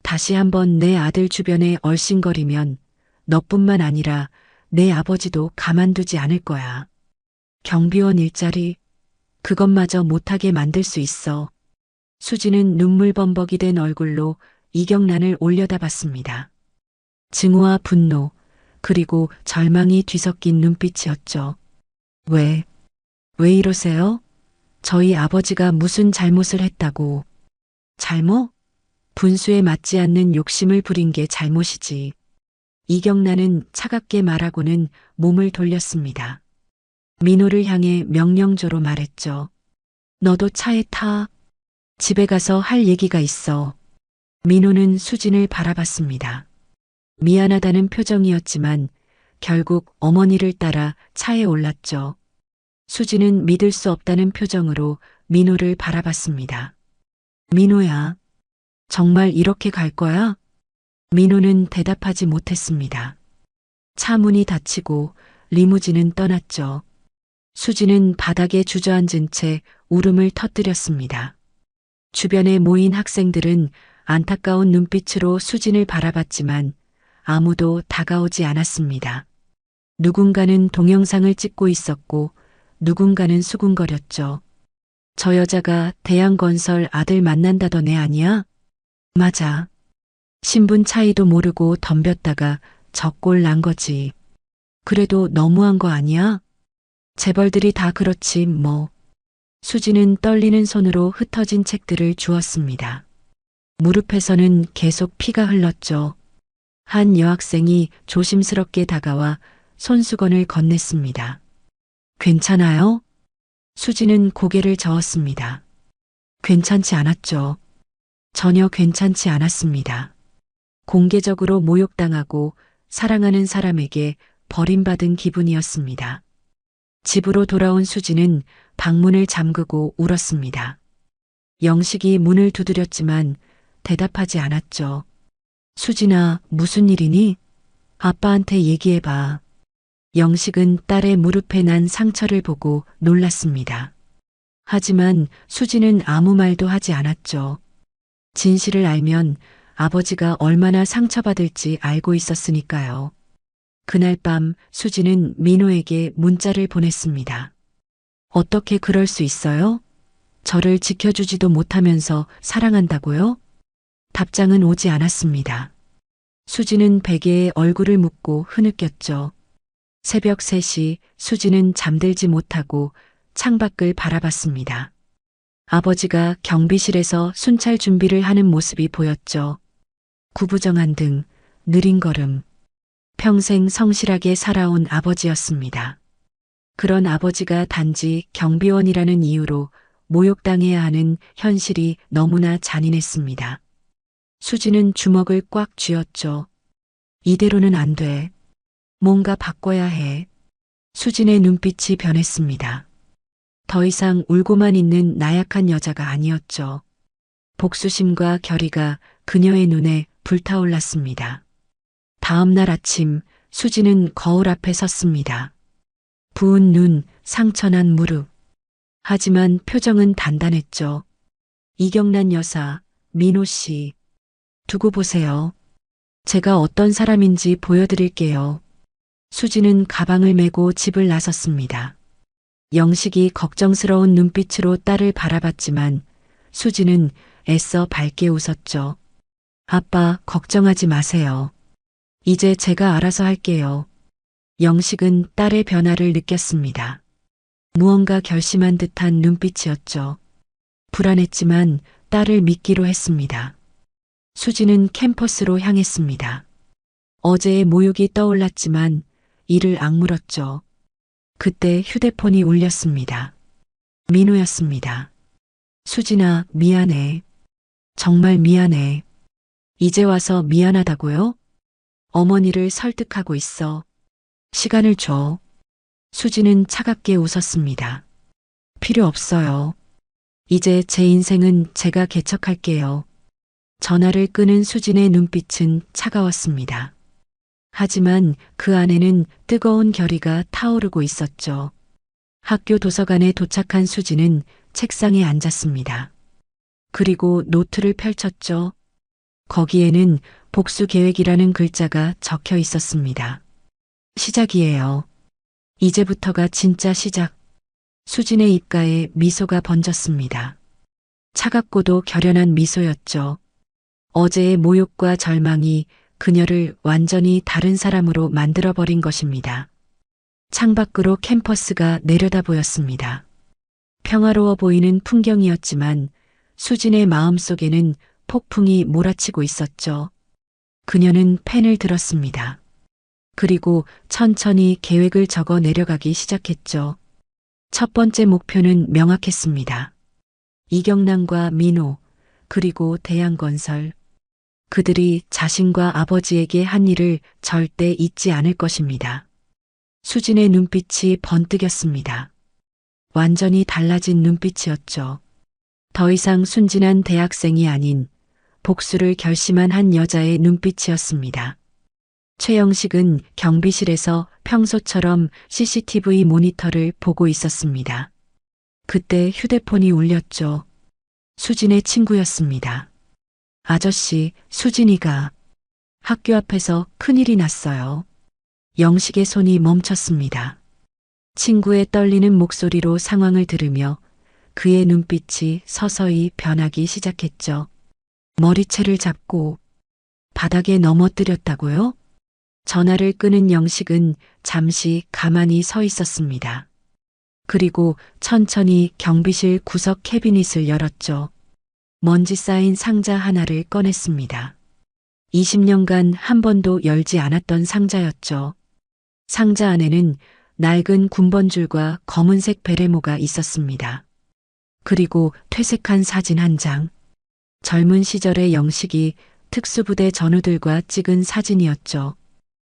다시 한번 내 아들 주변에 얼씬거리면 너뿐만 아니라 내 아버지도 가만두지 않을 거야. 경비원 일자리, 그것마저 못하게 만들 수 있어. 수진은 눈물범벅이 된 얼굴로 이경란을 올려다봤습니다. 증오와 분노, 그리고 절망이 뒤섞인 눈빛이었죠. 왜 이러세요? 저희 아버지가 무슨 잘못을 했다고. 잘못? 분수에 맞지 않는 욕심을 부린 게 잘못이지. 이경란은 차갑게 말하고는 몸을 돌렸습니다. 민호를 향해 명령조로 말했죠. 너도 차에 타. 집에 가서 할 얘기가 있어. 민호는 수진을 바라봤습니다. 미안하다는 표정이었지만 결국 어머니를 따라 차에 올랐죠. 수지는 믿을 수 없다는 표정으로 민호를 바라봤습니다. 민호야, 정말 이렇게 갈 거야? 민호는 대답하지 못했습니다. 차 문이 닫히고 리무진은 떠났죠. 수지는 바닥에 주저앉은 채 울음을 터뜨렸습니다. 주변에 모인 학생들은 안타까운 눈빛으로 수진을 바라봤지만 아무도 다가오지 않았습니다. 누군가는 동영상을 찍고 있었고 누군가는 수군거렸죠. 저 여자가 대양건설 아들 만난다던 애 아니야? 맞아. 신분 차이도 모르고 덤볐다가 저 꼴 난 거지. 그래도 너무한 거 아니야? 재벌들이 다 그렇지 뭐. 수지는 떨리는 손으로 흩어진 책들을 주었습니다. 무릎에서는 계속 피가 흘렀죠. 한 여학생이 조심스럽게 다가와 손수건을 건넸습니다. 괜찮아요? 수지는 고개를 저었습니다. 괜찮지 않았죠. 전혀 괜찮지 않았습니다. 공개적으로 모욕당하고 사랑하는 사람에게 버림받은 기분이었습니다. 집으로 돌아온 수지는 방문을 잠그고 울었습니다. 영식이 문을 두드렸지만 대답하지 않았죠. 수진아, 무슨 일이니? 아빠한테 얘기해봐. 영식은 딸의 무릎에 난 상처를 보고 놀랐습니다. 하지만 수지는 아무 말도 하지 않았죠. 진실을 알면 아버지가 얼마나 상처받을지 알고 있었으니까요. 그날 밤 수지는 민호에게 문자를 보냈습니다. 어떻게 그럴 수 있어요? 저를 지켜주지도 못하면서 사랑한다고요? 답장은 오지 않았습니다. 수지는 베개에 얼굴을 묻고 흐느꼈죠. 새벽 3시 수지는 잠들지 못하고 창밖을 바라봤습니다. 아버지가 경비실에서 순찰 준비를 하는 모습이 보였죠. 구부정한 등, 느린 걸음. 평생 성실하게 살아온 아버지였습니다. 그런 아버지가 단지 경비원이라는 이유로 모욕당해야 하는 현실이 너무나 잔인했습니다. 수지는 주먹을 꽉 쥐었죠. 이대로는 안 돼. 뭔가 바꿔야 해. 수진의 눈빛이 변했습니다. 더 이상 울고만 있는 나약한 여자가 아니었죠. 복수심과 결의가 그녀의 눈에 불타올랐습니다. 다음 날 아침 수지는 거울 앞에 섰습니다. 부은 눈, 상처난 무릎. 하지만 표정은 단단했죠. 이경란 여사, 민호 씨. 두고 보세요. 제가 어떤 사람인지 보여드릴게요. 수지는 가방을 메고 집을 나섰습니다. 영식이 걱정스러운 눈빛으로 딸을 바라봤지만 수지는 애써 밝게 웃었죠. 아빠, 걱정하지 마세요. 이제 제가 알아서 할게요. 영식은 딸의 변화를 느꼈습니다. 무언가 결심한 듯한 눈빛이었죠. 불안했지만 딸을 믿기로 했습니다. 수지는 캠퍼스로 향했습니다. 어제의 모욕이 떠올랐지만 이를 악물었죠. 그때 휴대폰이 울렸습니다. 민호였습니다. 수진아, 미안해. 정말 미안해. 이제 와서 미안하다고요? 어머니를 설득하고 있어. 시간을 줘. 수지는 차갑게 웃었습니다. 필요 없어요. 이제 제 인생은 제가 개척할게요. 전화를 끄는 수진의 눈빛은 차가웠습니다. 하지만 그 안에는 뜨거운 결의가 타오르고 있었죠. 학교 도서관에 도착한 수진은 책상에 앉았습니다. 그리고 노트를 펼쳤죠. 거기에는 복수 계획이라는 글자가 적혀 있었습니다. 시작이에요. 이제부터가 진짜 시작. 수진의 입가에 미소가 번졌습니다. 차갑고도 결연한 미소였죠. 어제의 모욕과 절망이 그녀를 완전히 다른 사람으로 만들어버린 것입니다. 창밖으로 캠퍼스가 내려다 보였습니다. 평화로워 보이는 풍경이었지만 수진의 마음속에는 폭풍이 몰아치고 있었죠. 그녀는 펜을 들었습니다. 그리고 천천히 계획을 적어 내려가기 시작했죠. 첫 번째 목표는 명확했습니다. 이경란과 민호, 그리고 대양건설. 그들이 자신과 아버지에게 한 일을 절대 잊지 않을 것입니다. 수진의 눈빛이 번뜩였습니다. 완전히 달라진 눈빛이었죠. 더 이상 순진한 대학생이 아닌 복수를 결심한 한 여자의 눈빛이었습니다. 최영식은 경비실에서 평소처럼 CCTV 모니터를 보고 있었습니다. 그때 휴대폰이 울렸죠. 수진의 친구였습니다. 아저씨, 수진이가 학교 앞에서 큰일이 났어요. 영식의 손이 멈췄습니다. 친구의 떨리는 목소리로 상황을 들으며 그의 눈빛이 서서히 변하기 시작했죠. 머리채를 잡고 바닥에 넘어뜨렸다고요? 전화를 끄는 영식은 잠시 가만히 서 있었습니다. 그리고 천천히 경비실 구석 캐비닛을 열었죠. 먼지 쌓인 상자 하나를 꺼냈습니다. 20년간 한 번도 열지 않았던 상자였죠. 상자 안에는 낡은 군번줄과 검은색 베레모가 있었습니다. 그리고 퇴색한 사진 한 장. 젊은 시절의 영식이 특수부대 전우들과 찍은 사진이었죠.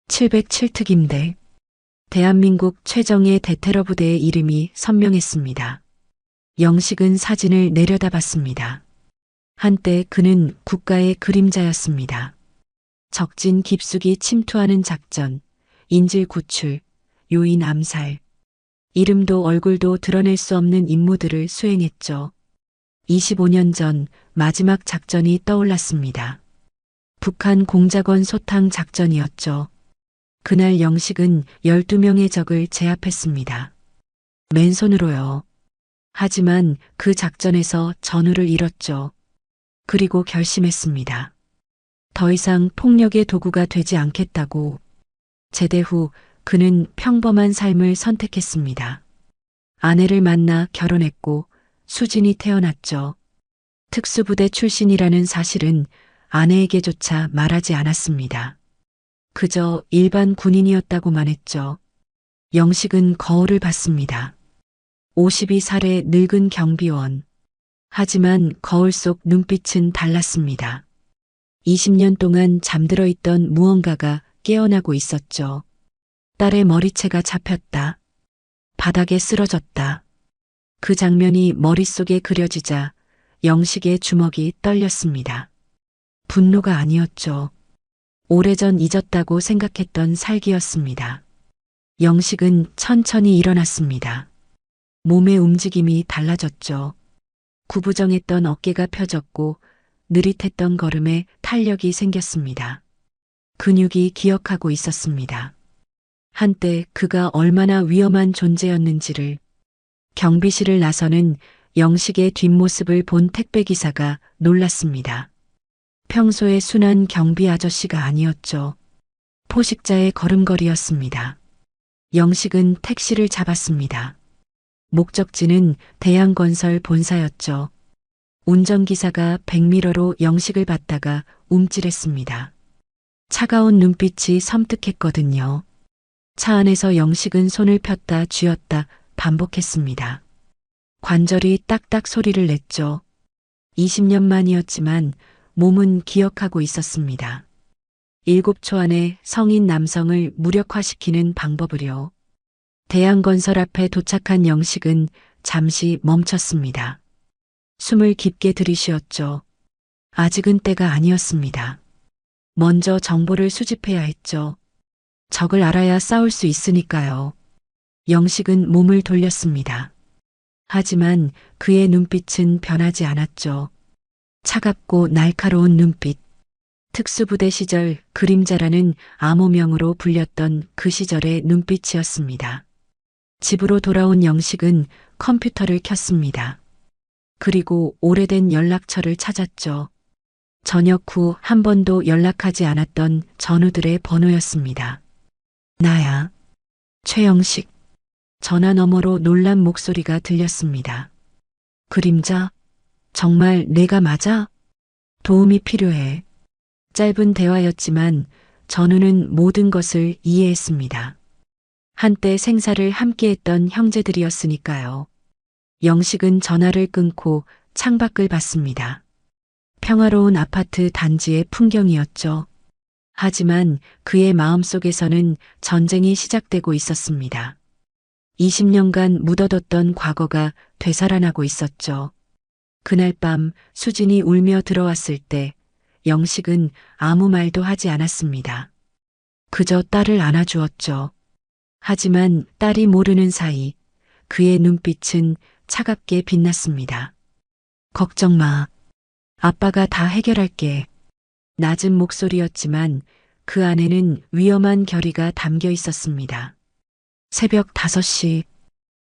707특임대. 대한민국 최정예 대테러 부대의 이름이 선명했습니다. 영식은 사진을 내려다봤습니다. 한때 그는 국가의 그림자였습니다. 적진 깊숙이 침투하는 작전, 인질 구출, 요인 암살. 이름도 얼굴도 드러낼 수 없는 임무들을 수행했죠. 25년 전 마지막 작전이 떠올랐습니다. 북한 공작원 소탕 작전이었죠. 그날 영식은 12명의 적을 제압했습니다. 맨손으로요. 하지만 그 작전에서 전우를 잃었죠. 그리고 결심했습니다. 더 이상 폭력의 도구가 되지 않겠다고. 제대 후 그는 평범한 삶을 선택했습니다. 아내를 만나 결혼했고 수진이 태어났죠. 특수부대 출신이라는 사실은 아내에게조차 말하지 않았습니다. 그저 일반 군인이었다고만 했죠. 영식은 거울을 봤습니다. 52살의 늙은 경비원. 하지만 거울 속 눈빛은 달랐습니다. 20년 동안 잠들어 있던 무언가가 깨어나고 있었죠. 딸의 머리채가 잡혔다. 바닥에 쓰러졌다. 그 장면이 머릿속에 그려지자 영식의 주먹이 떨렸습니다. 분노가 아니었죠. 오래전 잊었다고 생각했던 살기였습니다. 영식은 천천히 일어났습니다. 몸의 움직임이 달라졌죠. 구부정했던 어깨가 펴졌고 느릿했던 걸음에 탄력이 생겼습니다. 근육이 기억하고 있었습니다. 한때 그가 얼마나 위험한 존재였는지를. 경비실을 나서는 영식의 뒷모습을 본 택배기사가 놀랐습니다. 평소의 순한 경비 아저씨가 아니었죠. 포식자의 걸음걸이였습니다. 영식은 택시를 잡았습니다. 목적지는 대양건설 본사였죠. 운전기사가 백미러로 영식을 봤다가 움찔했습니다. 차가운 눈빛이 섬뜩했거든요. 차 안에서 영식은 손을 폈다 쥐었다 반복했습니다. 관절이 딱딱 소리를 냈죠. 20년 만이었지만 몸은 기억하고 있었습니다. 7초 안에 성인 남성을 무력화시키는 방법을요. 대양건설 앞에 도착한 영식은 잠시 멈췄습니다. 숨을 깊게 들이쉬었죠. 아직은 때가 아니었습니다. 먼저 정보를 수집해야 했죠. 적을 알아야 싸울 수 있으니까요. 영식은 몸을 돌렸습니다. 하지만 그의 눈빛은 변하지 않았죠. 차갑고 날카로운 눈빛. 특수부대 시절 그림자라는 암호명으로 불렸던 그 시절의 눈빛이었습니다. 집으로 돌아온 영식은 컴퓨터를 켰습니다. 그리고 오래된 연락처를 찾았죠. 저녁 후 한 번도 연락하지 않았던 전우들의 번호였습니다. 나야. 최영식. 전화 너머로 놀란 목소리가 들렸습니다. 그림자? 정말 내가 맞아? 도움이 필요해. 짧은 대화였지만 전우는 모든 것을 이해했습니다. 한때 생사를 함께했던 형제들이었으니까요. 영식은 전화를 끊고 창밖을 봤습니다. 평화로운 아파트 단지의 풍경이었죠. 하지만 그의 마음속에서는 전쟁이 시작되고 있었습니다. 20년간 묻어뒀던 과거가 되살아나고 있었죠. 그날 밤 수진이 울며 들어왔을 때 영식은 아무 말도 하지 않았습니다. 그저 딸을 안아주었죠. 하지만 딸이 모르는 사이 그의 눈빛은 차갑게 빛났습니다. 걱정 마. 아빠가 다 해결할게. 낮은 목소리였지만 그 안에는 위험한 결의가 담겨 있었습니다. 새벽 5시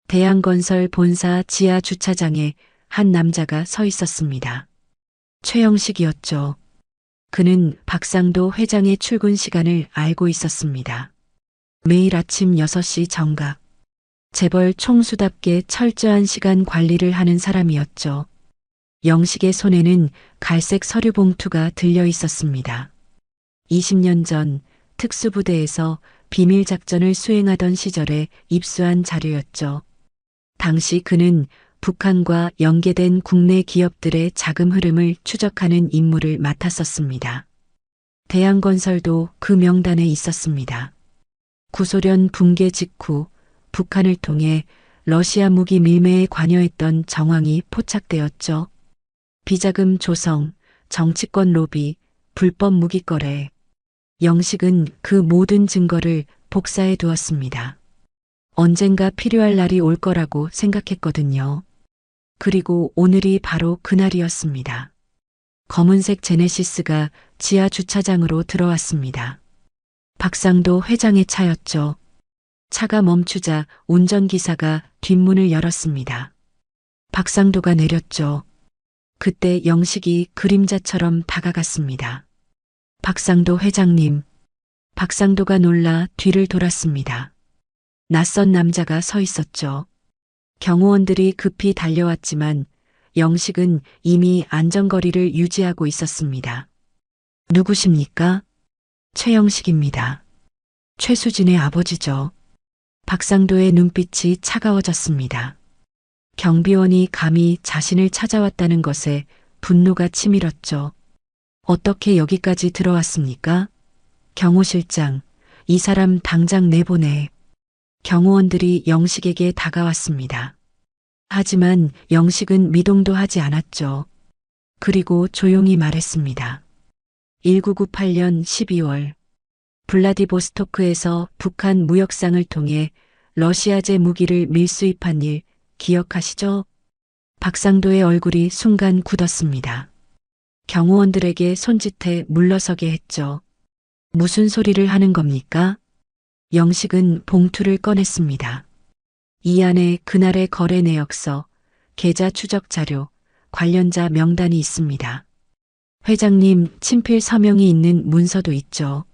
대양건설 본사 지하 주차장에 한 남자가 서 있었습니다. 최영식이었죠. 그는 박상도 회장의 출근 시간을 알고 있었습니다. 매일 아침 6시 정각. 재벌 총수답게 철저한 시간 관리를 하는 사람이었죠. 영식의 손에는 갈색 서류 봉투가 들려 있었습니다. 20년 전 특수부대에서 비밀작전을 수행하던 시절에 입수한 자료였죠. 당시 그는 북한과 연계된 국내 기업들의 자금 흐름을 추적하는 임무를 맡았었습니다. 대양건설도 그 명단에 있었습니다. 구소련 붕괴 직후 북한을 통해 러시아 무기 밀매에 관여했던 정황이 포착되었죠. 비자금 조성, 정치권 로비, 불법 무기 거래. 영식은 그 모든 증거를 복사해 두었습니다. 언젠가 필요할 날이 올 거라고 생각했거든요. 그리고 오늘이 바로 그날이었습니다. 검은색 제네시스가 지하 주차장으로 들어왔습니다. 박상도 회장의 차였죠. 차가 멈추자 운전기사가 뒷문을 열었습니다. 박상도가 내렸죠. 그때 영식이 그림자처럼 다가갔습니다. 박상도 회장님. 박상도가 놀라 뒤를 돌았습니다. 낯선 남자가 서 있었죠. 경호원들이 급히 달려왔지만 영식은 이미 안전거리를 유지하고 있었습니다. 누구십니까? 최영식입니다. 최수진의 아버지죠. 박상도의 눈빛이 차가워졌습니다. 경비원이 감히 자신을 찾아왔다는 것에 분노가 치밀었죠. 어떻게 여기까지 들어왔습니까? 경호실장, 이 사람 당장 내보내. 경호원들이 영식에게 다가왔습니다. 하지만 영식은 미동도 하지 않았죠. 그리고 조용히 말했습니다. 1998년 12월 블라디보스토크에서 북한 무역상을 통해 러시아제 무기를 밀수입한 일 기억하시죠? 박상도의 얼굴이 순간 굳었습니다. 경호원들에게 손짓해 물러서게 했죠. 무슨 소리를 하는 겁니까? 영식은 봉투를 꺼냈습니다. 이 안에 그날의 거래 내역서, 계좌 추적 자료, 관련자 명단이 있습니다. 회장님 친필 서명이 있는 문서도 있죠.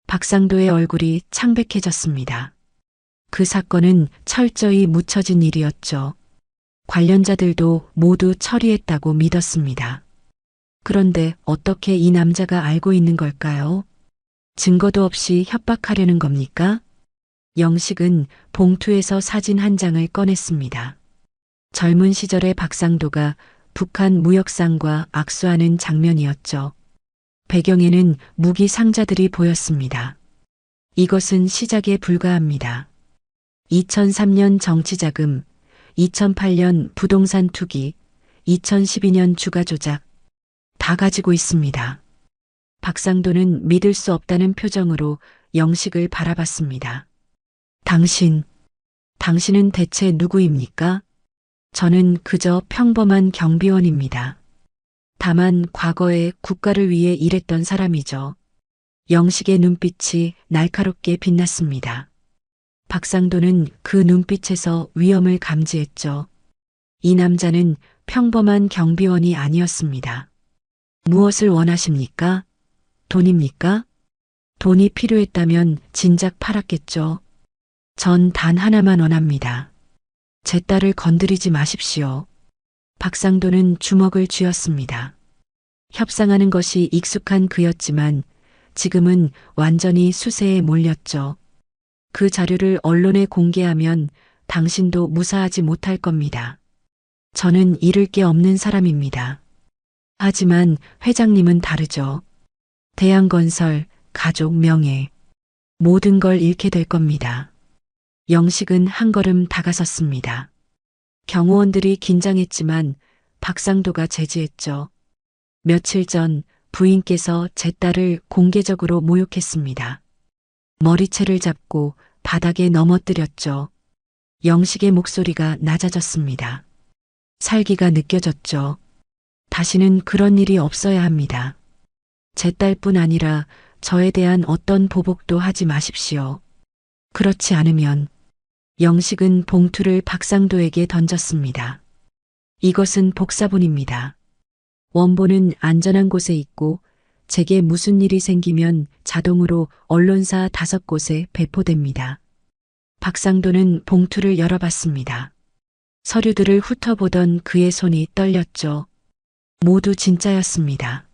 박상도의 얼굴이 창백해졌습니다. 그 사건은 철저히 묻혀진 일이었죠. 관련자들도 모두 처리했다고 믿었습니다. 그런데 어떻게 이 남자가 알고 있는 걸까요? 증거도 없이 협박하려는 겁니까? 영식은 봉투에서 사진 한 장을 꺼냈습니다. 젊은 시절의 박상도가 북한 무역상과 악수하는 장면이었죠. 배경에는 무기 상자들이 보였습니다. 이것은 시작에 불과합니다. 2003년 정치자금, 2008년 부동산 투기, 2012년 주가 조작, 다 가지고 있습니다. 박상도는 믿을 수 없다는 표정으로 영식을 바라봤습니다. 당신은 대체 누구입니까? 저는 그저 평범한 경비원입니다. 다만 과거에 국가를 위해 일했던 사람이죠. 영식의 눈빛이 날카롭게 빛났습니다. 박상도는 그 눈빛에서 위험을 감지했죠. 이 남자는 평범한 경비원이 아니었습니다. 무엇을 원하십니까? 돈입니까? 돈이 필요했다면 진작 팔았겠죠. 전 단 하나만 원합니다. 제 딸을 건드리지 마십시오. 박상도는 주먹을 쥐었습니다. 협상하는 것이 익숙한 그였지만 지금은 완전히 수세에 몰렸죠. 그 자료를 언론에 공개하면 당신도 무사하지 못할 겁니다. 저는 잃을 게 없는 사람입니다. 하지만 회장님은 다르죠. 대양건설, 가족 명예, 모든 걸 잃게 될 겁니다. 영식은 한 걸음 다가섰습니다. 경호원들이 긴장했지만 박상도가 제지했죠. 며칠 전 부인께서 제 딸을 공개적으로 모욕했습니다. 머리채를 잡고 바닥에 넘어뜨렸죠. 영식의 목소리가 낮아졌습니다. 살기가 느껴졌죠. 다시는 그런 일이 없어야 합니다. 제 딸뿐 아니라 저에 대한 어떤 보복도 하지 마십시오. 그렇지 않으면 영식은 봉투를 박상도에게 던졌습니다. 이것은 복사본입니다. 원본은 안전한 곳에 있고 제게 무슨 일이 생기면 자동으로 언론사 5곳에 배포됩니다. 박상도는 봉투를 열어봤습니다. 서류들을 훑어보던 그의 손이 떨렸죠. 모두 진짜였습니다.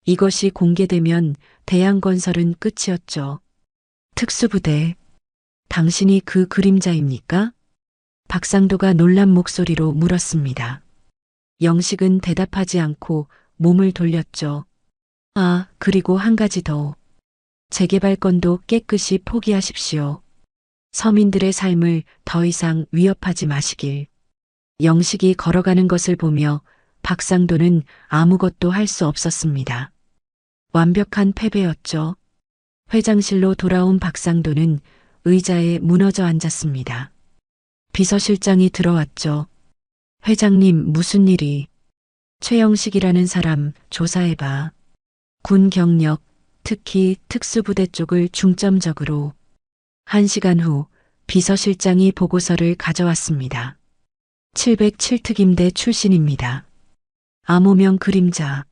이것이 공개되면 대양건설은 끝이었죠. 특수부대, 당신이 그 그림자입니까? 박상도가 놀란 목소리로 물었습니다. 영식은 대답하지 않고 몸을 돌렸죠. 아, 그리고 한 가지 더. 재개발 건도 깨끗이 포기하십시오. 서민들의 삶을 더 이상 위협하지 마시길. 영식이 걸어가는 것을 보며 박상도는 아무것도 할 수 없었습니다. 완벽한 패배였죠. 회장실로 돌아온 박상도는 의자에 무너져 앉았습니다. 비서실장이 들어왔죠. 회장님, 무슨 일이? 최영식이라는 사람 조사해봐. 군 경력, 특히 특수부대 쪽을 중점적으로. 1시간 후 비서실장이 보고서를 가져왔습니다. 707특임대 출신입니다. 암호명 그림자.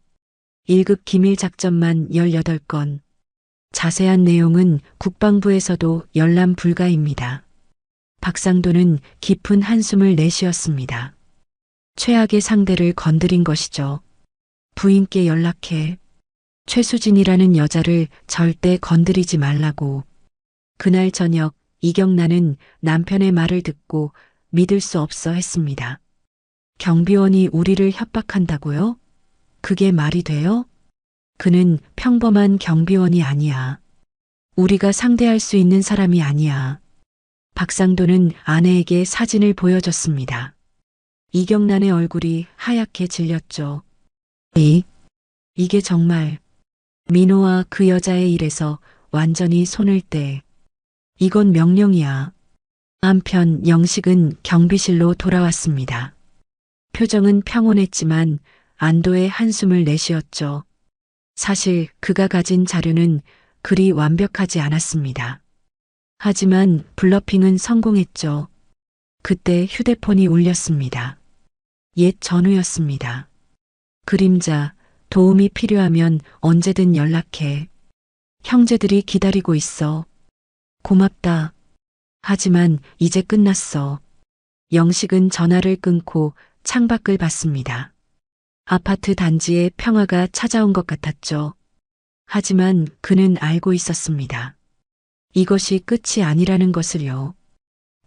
1급 기밀 작전만 18건. 자세한 내용은 국방부에서도 열람 불가입니다. 박상도는 깊은 한숨을 내쉬었습니다. 최악의 상대를 건드린 것이죠. 부인께 연락해. 최수진이라는 여자를 절대 건드리지 말라고. 그날 저녁 이경란은 남편의 말을 듣고 믿을 수 없어 했습니다. 경비원이 우리를 협박한다고요? 그게 말이 돼요? 그는 평범한 경비원이 아니야. 우리가 상대할 수 있는 사람이 아니야. 박상도는 아내에게 사진을 보여줬습니다. 이경란의 얼굴이 하얗게 질렸죠. 이게 정말 민호와 그 여자의 일에서 완전히 손을 떼. 이건 명령이야. 한편 영식은 경비실로 돌아왔습니다. 표정은 평온했지만 안도의 한숨을 내쉬었죠. 사실 그가 가진 자료는 그리 완벽하지 않았습니다. 하지만 블러핑은 성공했죠. 그때 휴대폰이 울렸습니다. 옛 전우였습니다. 그림자, 도움이 필요하면 언제든 연락해. 형제들이 기다리고 있어. 고맙다. 하지만 이제 끝났어. 영식은 전화를 끊고 창밖을 봤습니다. 아파트 단지에 평화가 찾아온 것 같았죠. 하지만 그는 알고 있었습니다. 이것이 끝이 아니라는 것을요.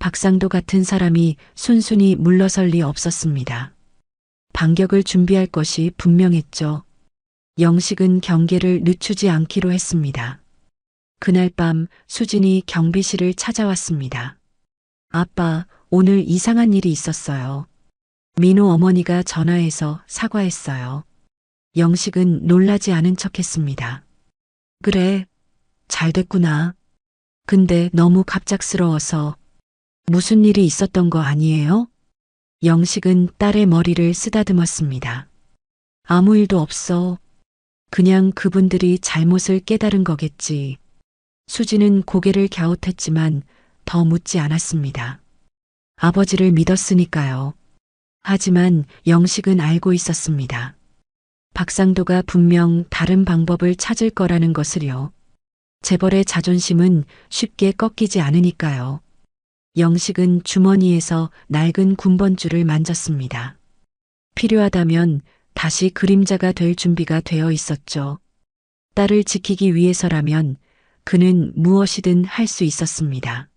박상도 같은 사람이 순순히 물러설 리 없었습니다. 반격을 준비할 것이 분명했죠. 영식은 경계를 늦추지 않기로 했습니다. 그날 밤 수진이 경비실을 찾아왔습니다. 아빠, 오늘 이상한 일이 있었어요. 민호 어머니가 전화해서 사과했어요. 영식은 놀라지 않은 척했습니다. 그래, 잘 됐구나. 근데 너무 갑작스러워서 무슨 일이 있었던 거 아니에요? 영식은 딸의 머리를 쓰다듬었습니다. 아무 일도 없어. 그냥 그분들이 잘못을 깨달은 거겠지. 수지는 고개를 갸웃했지만 더 묻지 않았습니다. 아버지를 믿었으니까요. 하지만 영식은 알고 있었습니다. 박상도가 분명 다른 방법을 찾을 거라는 것을요. 재벌의 자존심은 쉽게 꺾이지 않으니까요. 영식은 주머니에서 낡은 군번줄을 만졌습니다. 필요하다면 다시 그림자가 될 준비가 되어 있었죠. 딸을 지키기 위해서라면 그는 무엇이든 할 수 있었습니다.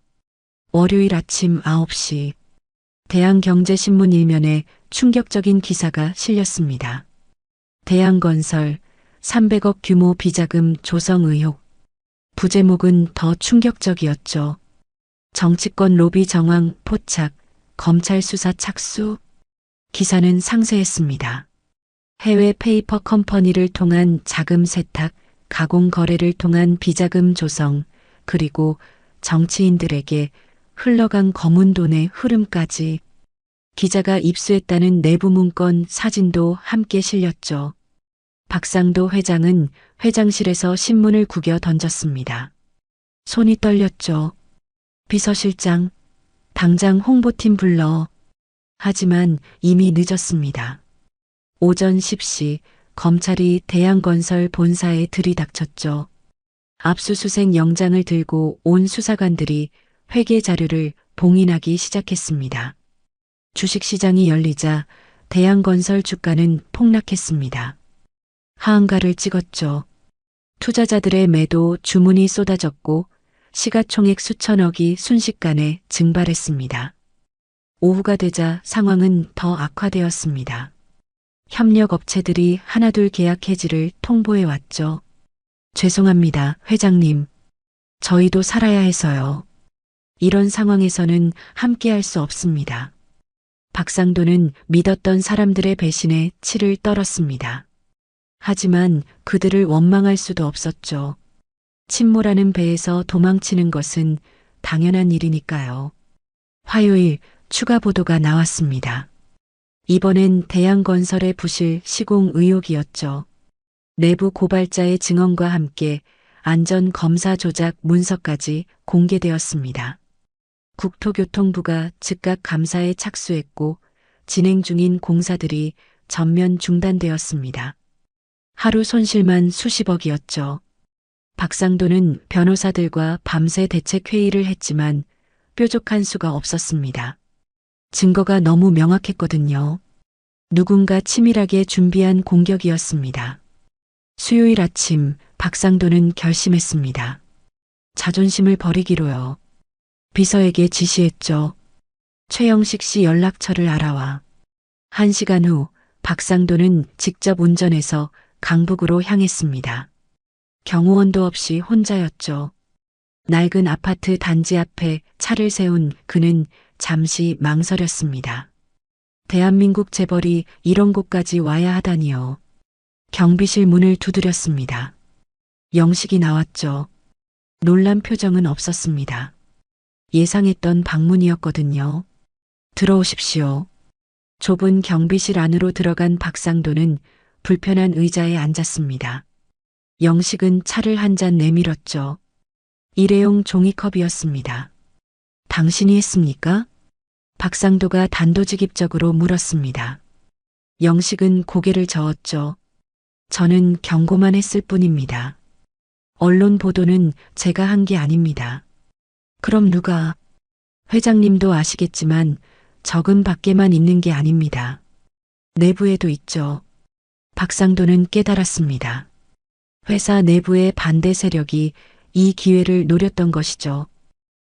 월요일 아침 9시 대한경제신문 일면에 충격적인 기사가 실렸습니다. 대한건설 300억 규모 비자금 조성 의혹. 부제목은 더 충격적이었죠. 정치권 로비 정황 포착, 검찰 수사 착수. 기사는 상세했습니다. 해외 페이퍼 컴퍼니를 통한 자금 세탁, 가공 거래를 통한 비자금 조성, 그리고 정치인들에게 흘러간 검은 돈의 흐름까지. 기자가 입수했다는 내부 문건 사진도 함께 실렸죠. 박상도 회장은 회장실에서 신문을 구겨 던졌습니다. 손이 떨렸죠. 비서실장, 당장 홍보팀 불러. 하지만 이미 늦었습니다. 오전 10시 검찰이 대양건설 본사에 들이닥쳤죠. 압수수색 영장을 들고 온 수사관들이 회계 자료를 봉인하기 시작했습니다. 주식시장이 열리자 대양건설 주가는 폭락했습니다. 하한가를 찍었죠. 투자자들의 매도 주문이 쏟아졌고 시가총액 수천억이 순식간에 증발했습니다. 오후가 되자 상황은 더 악화되었습니다. 협력업체들이 하나둘 계약 해지를 통보해 왔죠. 죄송합니다, 회장님. 저희도 살아야 해서요. 이런 상황에서는 함께할 수 없습니다. 박상도는 믿었던 사람들의 배신에 치를 떨었습니다. 하지만 그들을 원망할 수도 없었죠. 침몰하는 배에서 도망치는 것은 당연한 일이니까요. 화요일 추가 보도가 나왔습니다. 이번엔 대양건설의 부실 시공 의혹이었죠. 내부 고발자의 증언과 함께 안전검사 조작 문서까지 공개되었습니다. 국토교통부가 즉각 감사에 착수했고 진행 중인 공사들이 전면 중단되었습니다. 하루 손실만 수십억이었죠. 박상도는 변호사들과 밤새 대책회의를 했지만 뾰족한 수가 없었습니다. 증거가 너무 명확했거든요. 누군가 치밀하게 준비한 공격이었습니다. 수요일 아침 박상도는 결심했습니다. 자존심을 버리기로요. 비서에게 지시했죠. 최영식 씨 연락처를 알아와. 1시간 후 박상도는 직접 운전해서 강북으로 향했습니다. 경호원도 없이 혼자였죠. 낡은 아파트 단지 앞에 차를 세운 그는 잠시 망설였습니다. 대한민국 재벌이 이런 곳까지 와야 하다니요. 경비실 문을 두드렸습니다. 영식이 나왔죠. 놀란 표정은 없었습니다. 예상했던 방문이었거든요. 들어오십시오. 좁은 경비실 안으로 들어간 박상도는 불편한 의자에 앉았습니다. 영식은 차를 한 잔 내밀었죠. 일회용 종이컵이었습니다. 당신이 했습니까? 박상도가 단도직입적으로 물었습니다. 영식은 고개를 저었죠. 저는 경고만 했을 뿐입니다. 언론 보도는 제가 한 게 아닙니다. 그럼 누가? 회장님도 아시겠지만 적은 밖에만 있는 게 아닙니다. 내부에도 있죠. 박상도는 깨달았습니다. 회사 내부의 반대 세력이 이 기회를 노렸던 것이죠.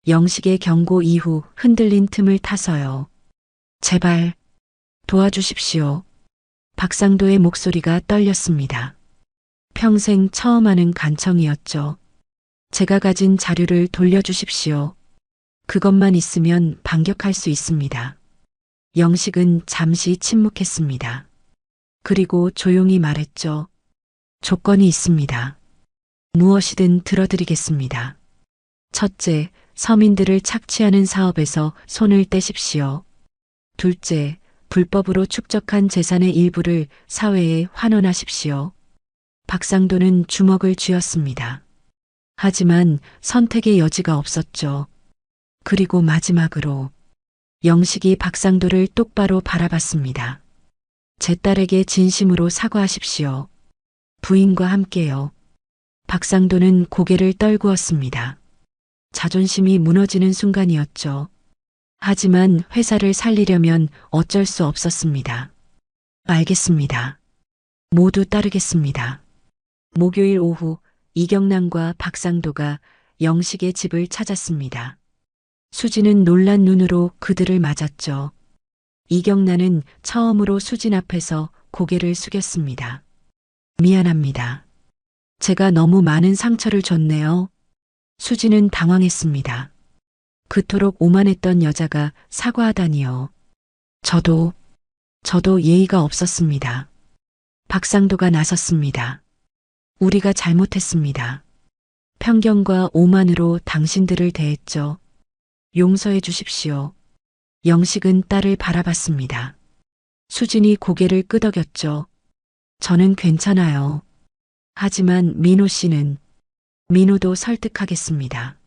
영식의 경고 이후 흔들린 틈을 타서요. 제발 도와주십시오. 박상도의 목소리가 떨렸습니다. 평생 처음 하는 간청이었죠. 제가 가진 자료를 돌려주십시오. 그것만 있으면 반격할 수 있습니다. 영식은 잠시 침묵했습니다. 그리고 조용히 말했죠. 조건이 있습니다. 무엇이든 들어드리겠습니다. 첫째, 서민들을 착취하는 사업에서 손을 떼십시오. 둘째, 불법으로 축적한 재산의 일부를 사회에 환원하십시오. 박상도는 주먹을 쥐었습니다. 하지만 선택의 여지가 없었죠. 그리고 마지막으로 영식이 박상도를 똑바로 바라봤습니다. 제 딸에게 진심으로 사과하십시오. 부인과 함께요. 박상도는 고개를 떨구었습니다. 자존심이 무너지는 순간이었죠. 하지만 회사를 살리려면 어쩔 수 없었습니다. 알겠습니다. 모두 따르겠습니다. 목요일 오후 이경란과 박상도가 영식의 집을 찾았습니다. 수진은 놀란 눈으로 그들을 맞았죠. 이경란은 처음으로 수진 앞에서 고개를 숙였습니다. 미안합니다. 제가 너무 많은 상처를 줬네요. 수지는 당황했습니다. 그토록 오만했던 여자가 사과하다니요. 저도 예의가 없었습니다. 박상도가 나섰습니다. 우리가 잘못했습니다. 편견과 오만으로 당신들을 대했죠. 용서해 주십시오. 영식은 딸을 바라봤습니다. 수진이 고개를 끄덕였죠. 저는 괜찮아요. 하지만 민호 씨는 민호도 설득하겠습니다.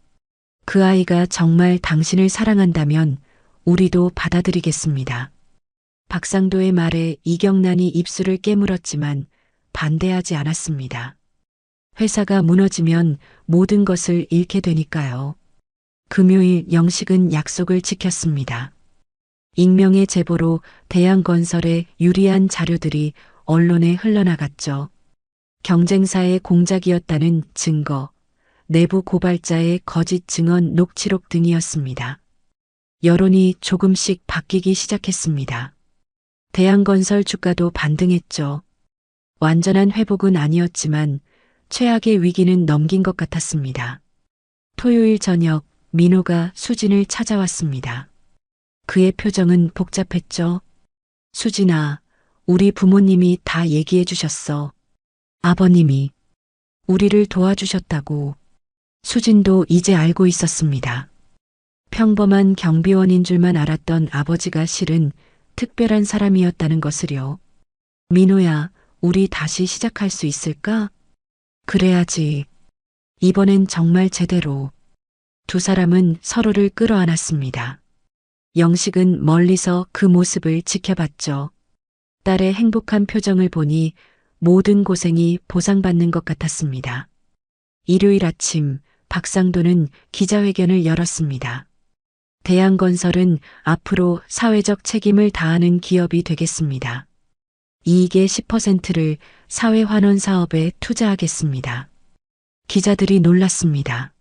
그 아이가 정말 당신을 사랑한다면 우리도 받아들이겠습니다. 박상도의 말에 이경란이 입술을 깨물었지만 반대하지 않았습니다. 회사가 무너지면 모든 것을 잃게 되니까요. 금요일 영식은 약속을 지켰습니다. 익명의 제보로 대양건설에 유리한 자료들이 언론에 흘러나갔죠. 경쟁사의 공작이었다는 증거, 내부 고발자의 거짓 증언 녹취록 등이었습니다. 여론이 조금씩 바뀌기 시작했습니다. 대양건설 주가도 반등했죠. 완전한 회복은 아니었지만 최악의 위기는 넘긴 것 같았습니다. 토요일 저녁 민호가 수진을 찾아왔습니다. 그의 표정은 복잡했죠. 수진아, 우리 부모님이 다 얘기해 주셨어. 아버님이 우리를 도와주셨다고. 수진도 이제 알고 있었습니다. 평범한 경비원인 줄만 알았던 아버지가 실은 특별한 사람이었다는 것을요. 민호야, 우리 다시 시작할 수 있을까? 그래야지. 이번엔 정말 제대로. 두 사람은 서로를 끌어안았습니다. 영식은 멀리서 그 모습을 지켜봤죠. 딸의 행복한 표정을 보니 모든 고생이 보상받는 것 같았습니다. 일요일 아침 박상도는 기자회견을 열었습니다. 대양건설은 앞으로 사회적 책임을 다하는 기업이 되겠습니다. 이익의 10%를 사회환원 사업에 투자하겠습니다. 기자들이 놀랐습니다.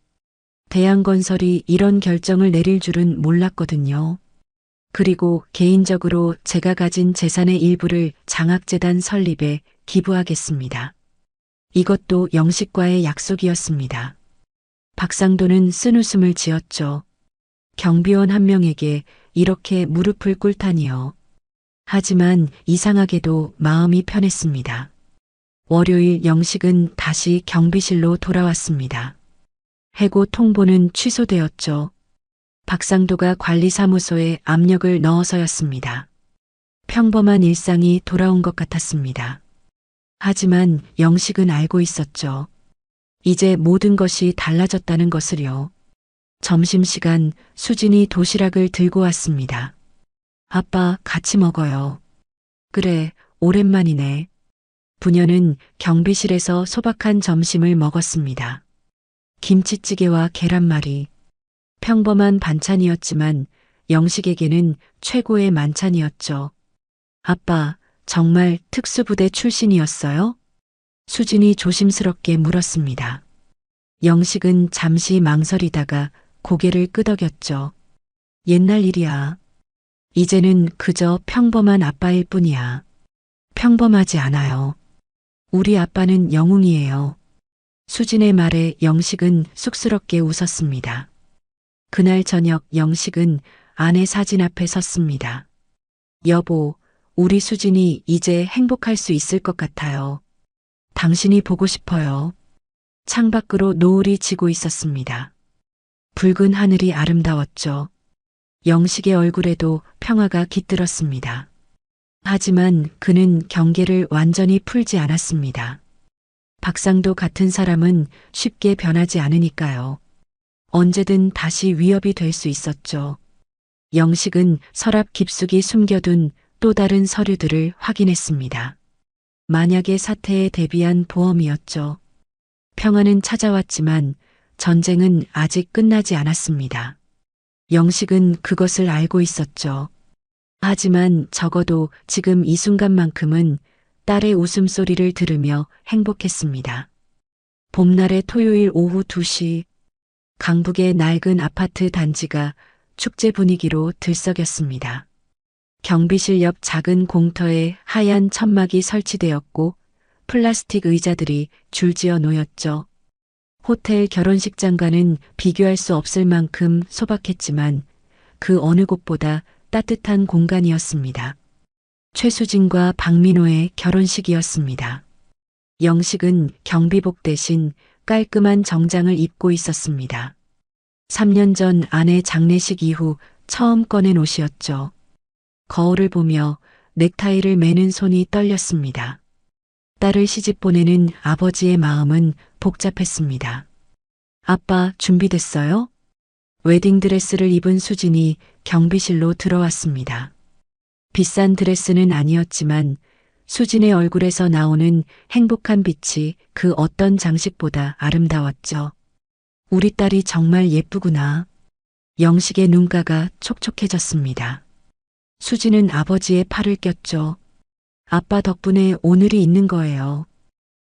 대양건설이 이런 결정을 내릴 줄은 몰랐거든요. 그리고 개인적으로 제가 가진 재산의 일부를 장학재단 설립에 기부하겠습니다. 이것도 영식과의 약속이었습니다. 박상도는 쓴웃음을 지었죠. 경비원 한 명에게 이렇게 무릎을 꿇다니요. 하지만 이상하게도 마음이 편했습니다. 월요일 영식은 다시 경비실로 돌아왔습니다. 해고 통보는 취소되었죠. 박상도가 관리사무소에 압력을 넣어서였습니다. 평범한 일상이 돌아온 것 같았습니다. 하지만 영식은 알고 있었죠. 이제 모든 것이 달라졌다는 것을요. 점심시간 수진이 도시락을 들고 왔습니다. 아빠, 같이 먹어요. 그래, 오랜만이네. 부녀는 경비실에서 소박한 점심을 먹었습니다. 김치찌개와 계란말이. 평범한 반찬이었지만 영식에게는 최고의 만찬이었죠. 아빠, 정말 특수부대 출신이었어요? 수진이 조심스럽게 물었습니다. 영식은 잠시 망설이다가 고개를 끄덕였죠. 옛날 일이야. 이제는 그저 평범한 아빠일 뿐이야. 평범하지 않아요. 우리 아빠는 영웅이에요. 수진의 말에 영식은 쑥스럽게 웃었습니다. 그날 저녁 영식은 아내 사진 앞에 섰습니다. 여보, 우리 수진이 이제 행복할 수 있을 것 같아요. 당신이 보고 싶어요. 창밖으로 노을이 지고 있었습니다. 붉은 하늘이 아름다웠죠. 영식의 얼굴에도 평화가 깃들었습니다. 하지만 그는 경계를 완전히 풀지 않았습니다. 박상도 같은 사람은 쉽게 변하지 않으니까요. 언제든 다시 위협이 될 수 있었죠. 영식은 서랍 깊숙이 숨겨둔 또 다른 서류들을 확인했습니다. 만약의 사태에 대비한 보험이었죠. 평화는 찾아왔지만 전쟁은 아직 끝나지 않았습니다. 영식은 그것을 알고 있었죠. 하지만 적어도 지금 이 순간만큼은 딸의 웃음소리를 들으며 행복했습니다. 봄날의 토요일 오후 2시, 강북의 낡은 아파트 단지가 축제 분위기로 들썩였습니다. 경비실 옆 작은 공터에 하얀 천막이 설치되었고 플라스틱 의자들이 줄지어 놓였죠. 호텔 결혼식장과는 비교할 수 없을 만큼 소박했지만 그 어느 곳보다 따뜻한 공간이었습니다. 최수진과 박민호의 결혼식이었습니다. 영식은 경비복 대신 깔끔한 정장을 입고 있었습니다. 3년 전 아내 장례식 이후 처음 꺼낸 옷이었죠. 거울을 보며 넥타이를 매는 손이 떨렸습니다. 딸을 시집 보내는 아버지의 마음은 복잡했습니다. 아빠, 준비됐어요? 웨딩드레스를 입은 수진이 경비실로 들어왔습니다. 비싼 드레스는 아니었지만 수진의 얼굴에서 나오는 행복한 빛이 그 어떤 장식보다 아름다웠죠. 우리 딸이 정말 예쁘구나. 영식의 눈가가 촉촉해졌습니다. 수진은 아버지의 팔을 꼈죠. 아빠 덕분에 오늘이 있는 거예요.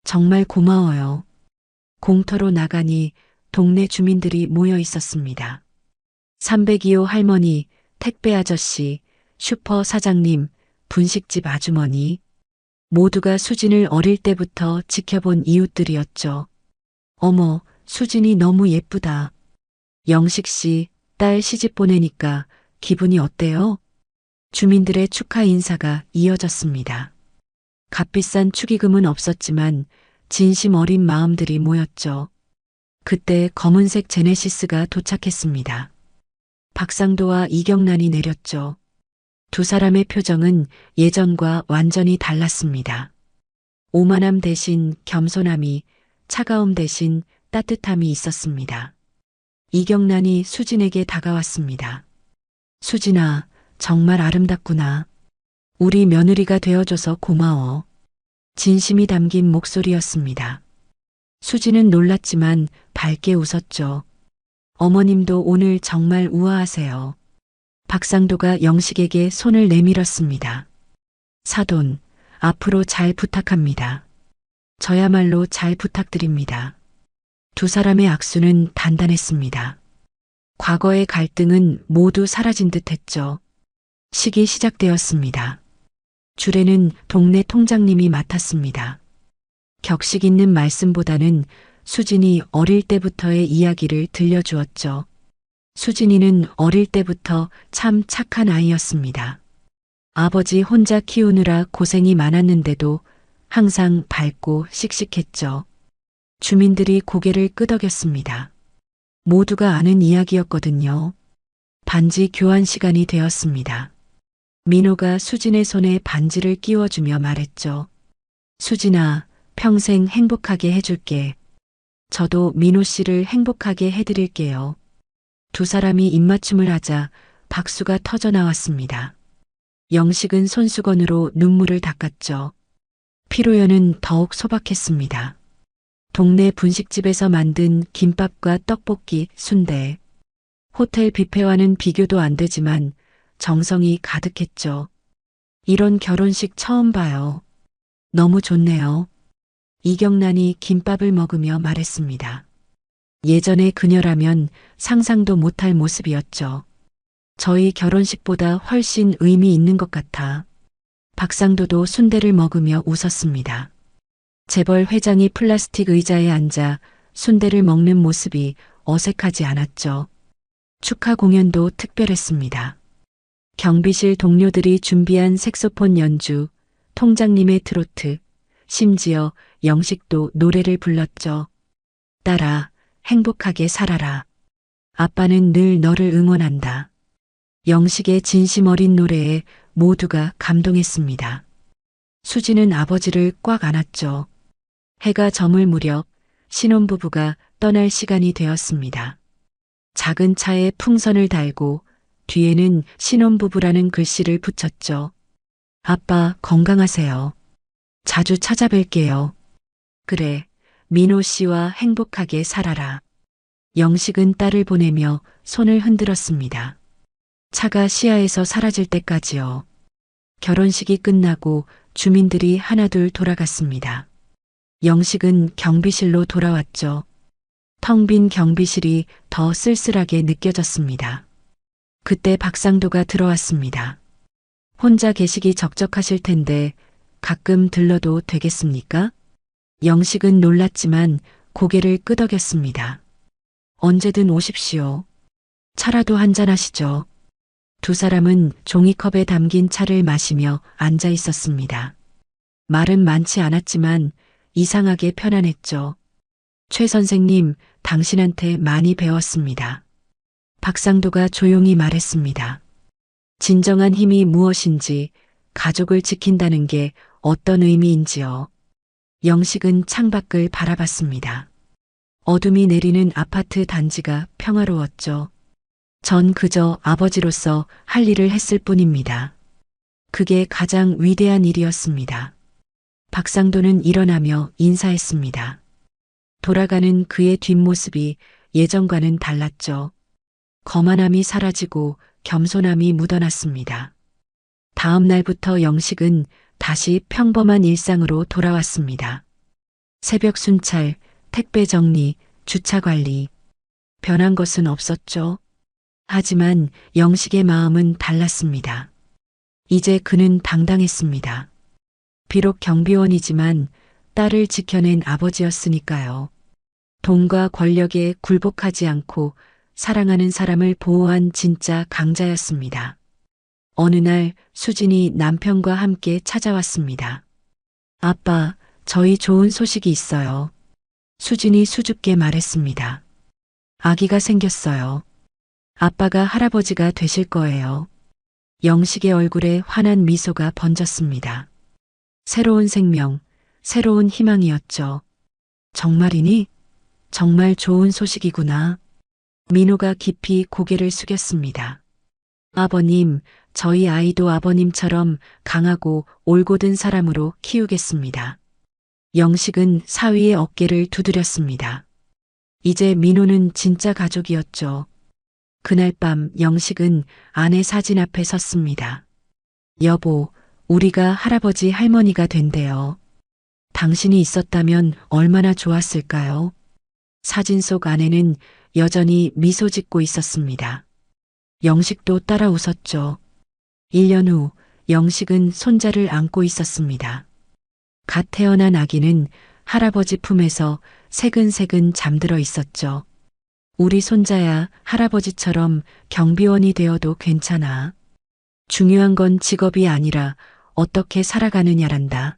정말 고마워요. 공터로 나가니 동네 주민들이 모여 있었습니다. 302호 할머니, 택배 아저씨, 슈퍼 사장님, 분식집 아주머니. 모두가 수진을 어릴 때부터 지켜본 이웃들이었죠. 어머, 수진이 너무 예쁘다. 영식 씨, 딸 시집 보내니까 기분이 어때요? 주민들의 축하 인사가 이어졌습니다. 값비싼 축의금은 없었지만 진심 어린 마음들이 모였죠. 그때 검은색 제네시스가 도착했습니다. 박상도와 이경란이 내렸죠. 두 사람의 표정은 예전과 완전히 달랐습니다. 오만함 대신 겸손함이, 차가움 대신 따뜻함이 있었습니다. 이경란이 수진에게 다가왔습니다. 수진아, 정말 아름답구나. 우리 며느리가 되어줘서 고마워. 진심이 담긴 목소리였습니다. 수진은 놀랐지만 밝게 웃었죠. 어머님도 오늘 정말 우아하세요. 박상도가 영식에게 손을 내밀었습니다. 사돈, 앞으로 잘 부탁합니다. 저야말로 잘 부탁드립니다. 두 사람의 악수는 단단했습니다. 과거의 갈등은 모두 사라진 듯 했죠. 식이 시작되었습니다. 주례는 동네 통장님이 맡았습니다. 격식 있는 말씀보다는 수진이 어릴 때부터의 이야기를 들려주었죠. 수진이는 어릴 때부터 참 착한 아이였습니다. 아버지 혼자 키우느라 고생이 많았는데도 항상 밝고 씩씩했죠. 주민들이 고개를 끄덕였습니다. 모두가 아는 이야기였거든요. 반지 교환 시간이 되었습니다. 민호가 수진의 손에 반지를 끼워주며 말했죠. 수진아, 평생 행복하게 해줄게. 저도 민호 씨를 행복하게 해드릴게요. 두 사람이 입맞춤을 하자 박수가 터져 나왔습니다. 영식은 손수건으로 눈물을 닦았죠. 피로연은 더욱 소박했습니다. 동네 분식집에서 만든 김밥과 떡볶이, 순대. 호텔 뷔페와는 비교도 안 되지만 정성이 가득했죠. 이런 결혼식 처음 봐요. 너무 좋네요. 이경란이 김밥을 먹으며 말했습니다. 예전의 그녀라면 상상도 못할 모습이었죠. 저희 결혼식보다 훨씬 의미 있는 것 같아. 박상도도 순대를 먹으며 웃었습니다. 재벌 회장이 플라스틱 의자에 앉아 순대를 먹는 모습이 어색하지 않았죠. 축하 공연도 특별했습니다. 경비실 동료들이 준비한 색소폰 연주, 통장님의 트로트, 심지어 영식도 노래를 불렀죠. 딸아, 행복하게 살아라. 아빠는 늘 너를 응원한다. 영식의 진심 어린 노래에 모두가 감동했습니다. 수지는 아버지를 꽉 안았죠. 해가 저물 무렵 신혼부부가 떠날 시간이 되었습니다. 작은 차에 풍선을 달고 뒤에는 신혼부부라는 글씨를 붙였죠. 아빠 건강하세요. 자주 찾아뵐게요. 그래, 민호 씨와 행복하게 살아라. 영식은 딸을 보내며 손을 흔들었습니다. 차가 시야에서 사라질 때까지요. 결혼식이 끝나고 주민들이 하나둘 돌아갔습니다. 영식은 경비실로 돌아왔죠. 텅 빈 경비실이 더 쓸쓸하게 느껴졌습니다. 그때 박상도가 들어왔습니다. 혼자 계시기 적적하실 텐데 가끔 들러도 되겠습니까? 영식은 놀랐지만 고개를 끄덕였습니다. 언제든 오십시오. 차라도 한잔 하시죠. 두 사람은 종이컵에 담긴 차를 마시며 앉아 있었습니다. 말은 많지 않았지만 이상하게 편안했죠. 최 선생님, 당신한테 많이 배웠습니다. 박상도가 조용히 말했습니다. 진정한 힘이 무엇인지, 가족을 지킨다는 게 어떤 의미인지요. 영식은 창밖을 바라봤습니다. 어둠이 내리는 아파트 단지가 평화로웠죠. 전 그저 아버지로서 할 일을 했을 뿐입니다. 그게 가장 위대한 일이었습니다. 박상도는 일어나며 인사했습니다. 돌아가는 그의 뒷모습이 예전과는 달랐죠. 거만함이 사라지고 겸손함이 묻어났습니다. 다음 날부터 영식은 다시 평범한 일상으로 돌아왔습니다. 새벽 순찰, 택배 정리, 주차 관리. 변한 것은 없었죠. 하지만 영식의 마음은 달랐습니다. 이제 그는 당당했습니다. 비록 경비원이지만 딸을 지켜낸 아버지였으니까요. 돈과 권력에 굴복하지 않고 사랑하는 사람을 보호한 진짜 강자였습니다. 어느 날 수진이 남편과 함께 찾아왔습니다. 아빠, 저희 좋은 소식이 있어요. 수진이 수줍게 말했습니다. 아기가 생겼어요. 아빠가 할아버지가 되실 거예요. 영식의 얼굴에 환한 미소가 번졌습니다. 새로운 생명, 새로운 희망이었죠. 정말이니? 정말 좋은 소식이구나. 민호가 깊이 고개를 숙였습니다. 아버님, 저희 아이도 아버님처럼 강하고 올곧은 사람으로 키우겠습니다. 영식은 사위의 어깨를 두드렸습니다. 이제 민호는 진짜 가족이었죠. 그날 밤 영식은 아내 사진 앞에 섰습니다. 여보, 우리가 할아버지 할머니가 된대요. 당신이 있었다면 얼마나 좋았을까요? 사진 속 아내는 여전히 미소 짓고 있었습니다. 영식도 따라 웃었죠. 1년 후 영식은 손자를 안고 있었습니다. 갓 태어난 아기는 할아버지 품에서 새근새근 잠들어 있었죠. 우리 손자야, 할아버지처럼 경비원이 되어도 괜찮아. 중요한 건 직업이 아니라 어떻게 살아가느냐란다.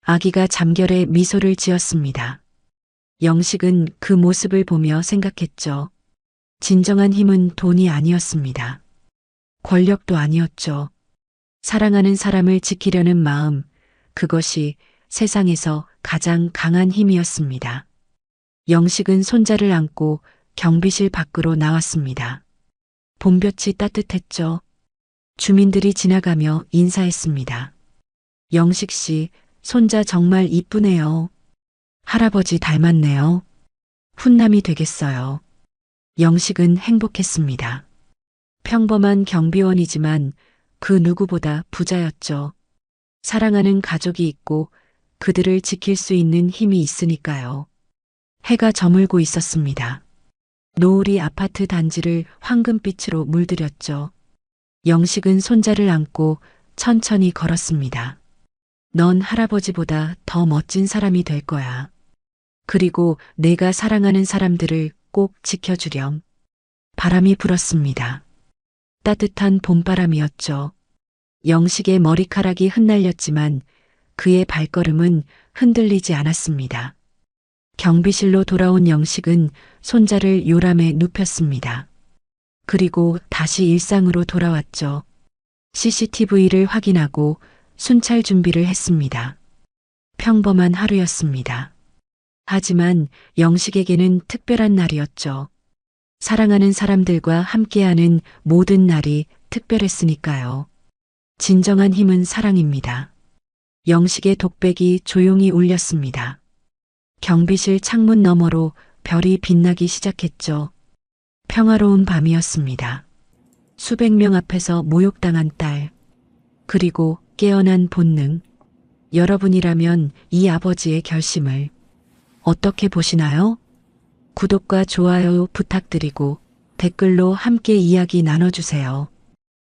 아기가 잠결에 미소를 지었습니다. 영식은 그 모습을 보며 생각했죠. 진정한 힘은 돈이 아니었습니다. 권력도 아니었죠. 사랑하는 사람을 지키려는 마음, 그것이 세상에서 가장 강한 힘이었습니다. 영식은 손자를 안고 경비실 밖으로 나왔습니다. 봄볕이 따뜻했죠. 주민들이 지나가며 인사했습니다. 영식 씨, 손자 정말 이쁘네요. 할아버지 닮았네요. 훈남이 되겠어요. 영식은 행복했습니다. 평범한 경비원이지만 그 누구보다 부자였죠. 사랑하는 가족이 있고 그들을 지킬 수 있는 힘이 있으니까요. 해가 저물고 있었습니다. 노을이 아파트 단지를 황금빛으로 물들였죠. 영식은 손자를 안고 천천히 걸었습니다. 넌 할아버지보다 더 멋진 사람이 될 거야. 그리고 내가 사랑하는 사람들을 꼭 지켜주렴. 바람이 불었습니다. 따뜻한 봄바람이었죠. 영식의 머리카락이 흩날렸지만 그의 발걸음은 흔들리지 않았습니다. 경비실로 돌아온 영식은 손자를 요람에 눕혔습니다. 그리고 다시 일상으로 돌아왔죠. CCTV를 확인하고 순찰 준비를 했습니다. 평범한 하루였습니다. 하지만 영식에게는 특별한 날이었죠. 사랑하는 사람들과 함께하는 모든 날이 특별했으니까요. 진정한 힘은 사랑입니다. 영식의 독백이 조용히 울렸습니다. 경비실 창문 너머로 별이 빛나기 시작했죠. 평화로운 밤이었습니다. 수백 명 앞에서 모욕당한 딸, 그리고 깨어난 본능. 여러분이라면 이 아버지의 결심을 어떻게 보시나요? 구독과 좋아요 부탁드리고 댓글로 함께 이야기 나눠주세요.